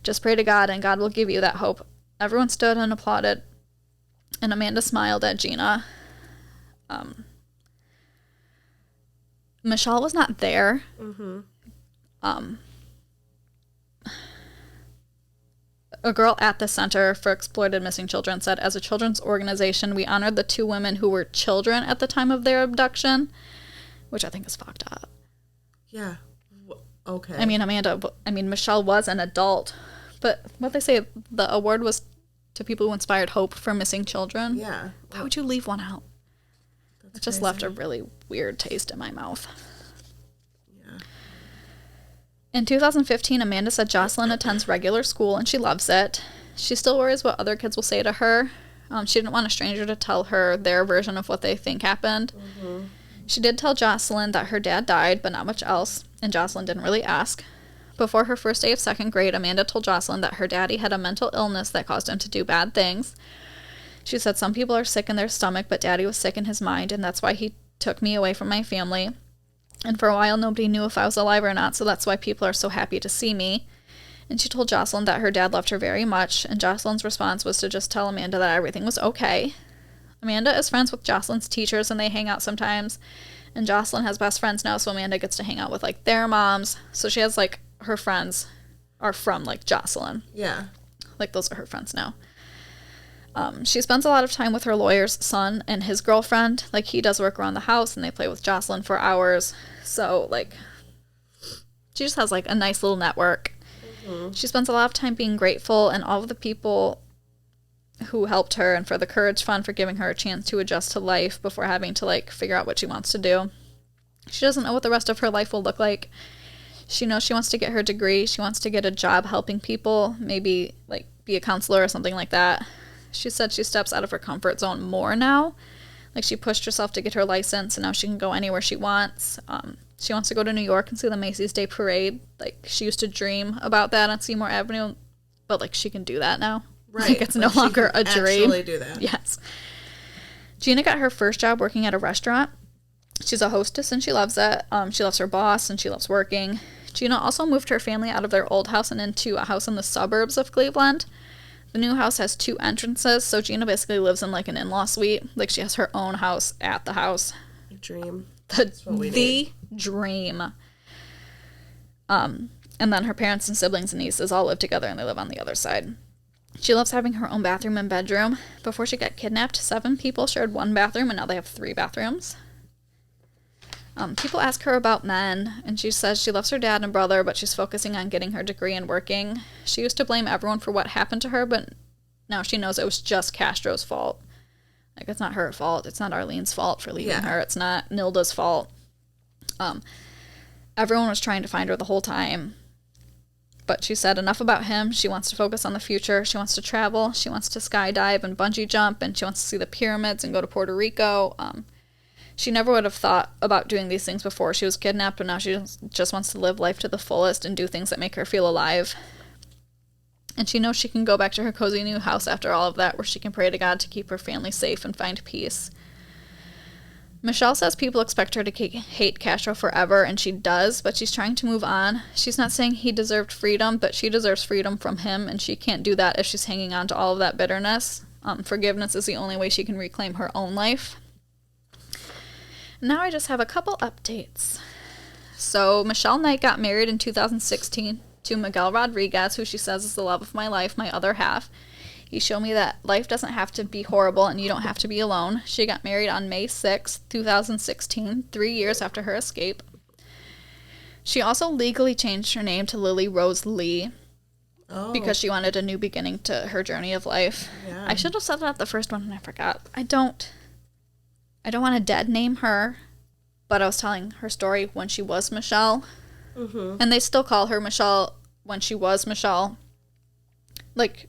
Just pray to God, and God will give you that hope. Everyone stood and applauded, and Amanda smiled at Gina. Michelle was not there. A girl at the Center for Exploited Missing Children said, as a children's organization, we honored the 2 women who were children at the time of their abduction, which I think is fucked up. Yeah. Okay. I mean, Michelle was an adult, but what they say, the award was to people who inspired hope for missing children. Yeah. Why would you leave one out? It just crazy. left a really weird taste in my mouth. Yeah. In 2015, Amanda said Jocelyn attends regular school and she loves it. She still worries what other kids will say to her. She didn't want a stranger to tell her their version of what they think happened. She did tell Jocelyn that her dad died, but not much else, and Jocelyn didn't really ask. Before her first day of 2nd grade, Amanda told Jocelyn that her daddy had a mental illness that caused him to do bad things. She said, some people are sick in their stomach, but Daddy was sick in his mind, and that's why he took me away from my family. And for a while, nobody knew if I was alive or not, so that's why people are so happy to see me. And she told Jocelyn that her dad loved her very much, and Jocelyn's response was to just tell Amanda that everything was okay. Amanda is friends with Jocelyn's teachers, and they hang out sometimes. And Jocelyn has best friends now, so Amanda gets to hang out with, like, their moms. So she has, like, her friends are from, like, Jocelyn. Yeah. Like, those are her friends now. She spends a lot of time with her lawyer's son and his girlfriend. Like, he does work around the house, and they play with Jocelyn for hours. So, like, she just has, like, a nice little network. Mm-hmm. She spends a lot of time being grateful, and all of the people who helped her, and for the Courage Fund for giving her a chance to adjust to life before having to, like, figure out what she wants to do. She doesn't know what the rest of her life will look like. She knows she wants to get her degree. She wants to get a job helping people, maybe, like, be a counselor or something like that. She said she steps out of her comfort zone more now. Like, she pushed herself to get her license, and now she can go anywhere she wants. She wants to go to New York and see the Macy's Day Parade. Like, she used to dream about that on Seymour Avenue, but, like, she can do that now. Right. Like, it's no longer a dream. Actually do that. Yes. Gina got her first job working at a restaurant. She's a hostess, and she loves it. She loves her boss, and she loves working. Gina also moved her family out of their old house and into a house in the suburbs of Cleveland. The new house has 2 entrances, so Gina basically lives in, like, an in-law suite. Like, she has her own house at the house. Dream. The dream. And then her parents and siblings and nieces all live together, and they live on the other side. She loves having her own bathroom and bedroom. Before she got kidnapped, 7 people shared 1 bathroom, and now they have 3 bathrooms. People ask her about men, and she says she loves her dad and brother, but she's focusing on getting her degree and working. She used to blame everyone for what happened to her, but now she knows it was just Castro's fault. Like, it's not her fault. It's not Arlene's fault for leaving her. It's not Nilda's fault. Everyone was trying to find her the whole time. But she said enough about him. She wants to focus on the future. She wants to travel. She wants to skydive and bungee jump, and she wants to see the pyramids and go to Puerto Rico. She never would have thought about doing these things before she was kidnapped, but now she just wants to live life to the fullest and do things that make her feel alive. And she knows she can go back to her cozy new house after all of that, where she can pray to God to keep her family safe and find peace. Michelle says people expect her to hate Castro forever, and she does, but she's trying to move on. She's not saying he deserved freedom, but she deserves freedom from him, and she can't do that if she's hanging on to all of that bitterness. Forgiveness is the only way she can reclaim her own life. Now I just have a couple updates. So Michelle Knight got married in 2016 to Miguel Rodriguez, who she says is the love of my life, my other half. He showed me that life doesn't have to be horrible and you don't have to be alone. She got married on May 6th, 2016, 3 years after her escape. She also legally changed her name to Lily Rose Lee because she wanted a new beginning to her journey of life. Yeah. I should have said that the first one and I forgot. I don't want to dead name her, but I was telling her story when she was Michelle. Mm-hmm. And they still call her Michelle when she was Michelle. Like,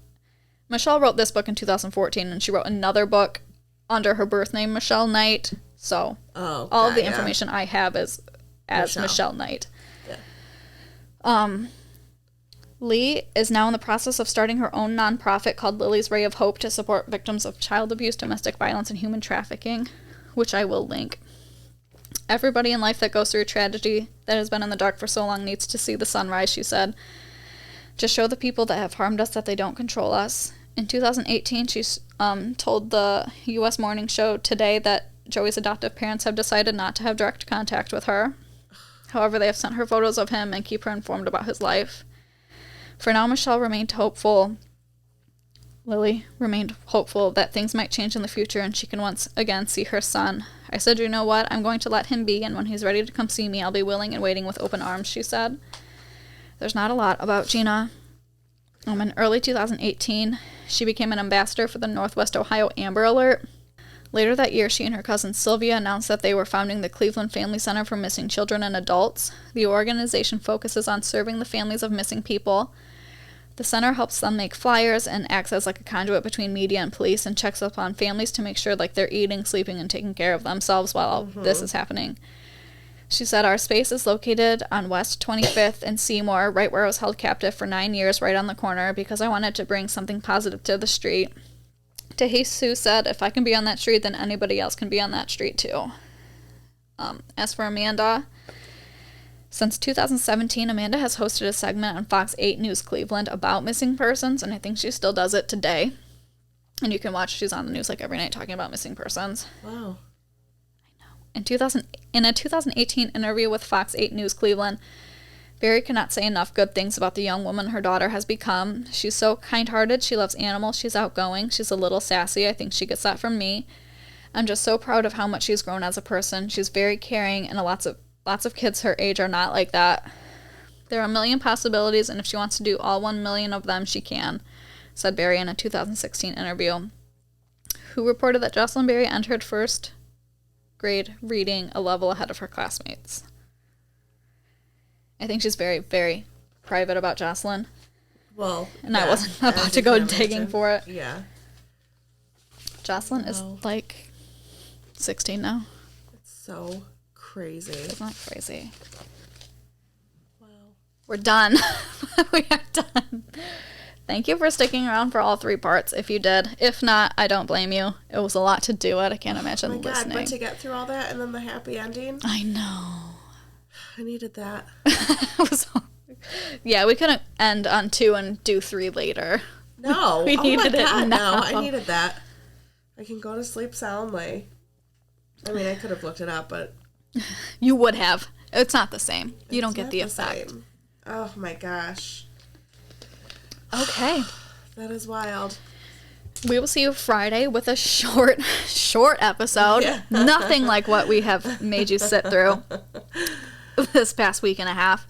Michelle wrote this book in 2014, and she wrote another book under her birth name, Michelle Knight. So all of the information I have is as Michelle Knight. Yeah. Lee is now in the process of starting her own nonprofit called Lily's Ray of Hope to support victims of child abuse, domestic violence, and human trafficking, which I will link. Everybody in life that goes through a tragedy that has been in the dark for so long needs to see the sunrise, she said. Just show the people that have harmed us that they don't control us. In 2018, she told the U.S. morning show Today that Joey's adoptive parents have decided not to have direct contact with her. However, they have sent her photos of him and keep her informed about his life. For now, Michelle remained hopeful. Lily remained hopeful that things might change in the future and she can once again see her son. I said, you know what? I'm going to let him be, and when he's ready to come see me, I'll be willing and waiting with open arms, she said. There's not a lot about Gina. In early 2018, she became an ambassador for the Northwest Ohio Amber Alert. Later that year, she and her cousin Sylvia announced that they were founding the Cleveland Family Center for Missing Children and Adults. The organization focuses on serving the families of missing people. The center helps them make flyers and acts as like a conduit between media and police and checks up on families to make sure like they're eating, sleeping, and taking care of themselves while all this is happening. She said, our space is located on West 25th and Seymour, right where I was held captive for 9 years, right on the corner, because I wanted to bring something positive to the street. Dejesus said, if I can be on that street, then anybody else can be on that street too. As for Amanda, since 2017, Amanda has hosted a segment on Fox 8 News Cleveland about missing persons, and I think she still does it today. And you can watch, she's on the news like every night talking about missing persons. Wow. In a 2018 interview with Fox 8 News Cleveland, Barry cannot say enough good things about the young woman her daughter has become. She's so kind-hearted, she loves animals, she's outgoing, she's a little sassy. I think she gets that from me. I'm just so proud of how much she's grown as a person. She's very caring, and lots of kids her age are not like that. There are a million possibilities, and if she wants to do all 1 million of them, she can, said Barry in a 2016 interview. Who reported that Jocelyn Barry entered first grade reading a level ahead of her classmates. I think she's very, very private about Jocelyn. Well, and I wasn't about to go digging for it. Yeah. Jocelyn is like 16 now. It's so crazy. It's not crazy. Wow. We're done. We are done. Thank you for sticking around for all 3 parts, if you did. If not, I don't blame you. It was a lot to do it. I can't imagine listening. But to get through all that and then the happy ending. I know. I needed that. Yeah, we couldn't end on 2 and do 3 later. No. We needed it now. No, I needed that. I can go to sleep soundly. I mean, I could have looked it up, but... You would have. It's not the same. You don't get the effect. Same. Oh, my gosh. Okay. That is wild. We will see you Friday with a short episode. Yeah. Nothing like what we have made you sit through this past week and a half.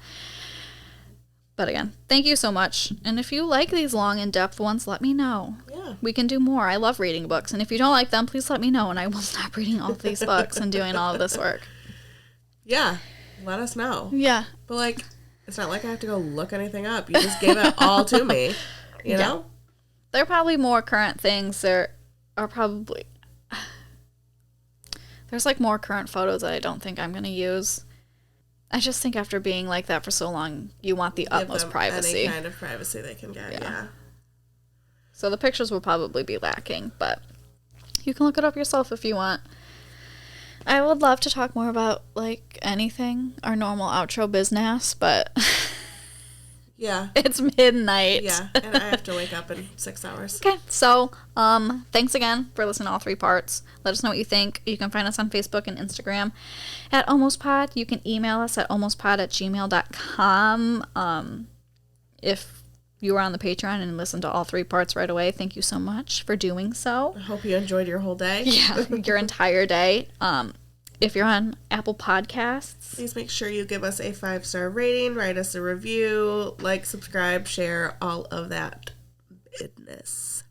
But again, thank you so much. And if you like these long, in-depth ones, let me know. Yeah. We can do more. I love reading books. And if you don't like them, please let me know, and I will stop reading all of these books and doing all of this work. Yeah. Let us know. Yeah. But, like, it's not like I have to go look anything up. You just gave it all to me. You know? There are probably more current things. There are probably... There's, like, more current photos that I don't think I'm going to use. I just think after being like that for so long, you want the utmost privacy. Any kind of privacy they can get, yeah. So the pictures will probably be lacking, but you can look it up yourself if you want. I would love to talk more about, like, anything, our normal outro business, but... Yeah. It's midnight. Yeah, and I have to wake up in 6 hours. Okay, so, thanks again for listening to all 3 parts. Let us know what you think. You can find us on Facebook and Instagram at AlmostPod. You can email us at almostpod@gmail.com. If you were on the Patreon and listened to all 3 parts right away, thank you so much for doing so. I hope you enjoyed your whole day. Yeah, your entire day. If you're on Apple Podcasts, please make sure you give us a 5-star rating, write us a review, like, subscribe, share, all of that business.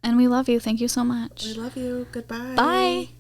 And we love you. Thank you so much. We love you. Goodbye. Bye.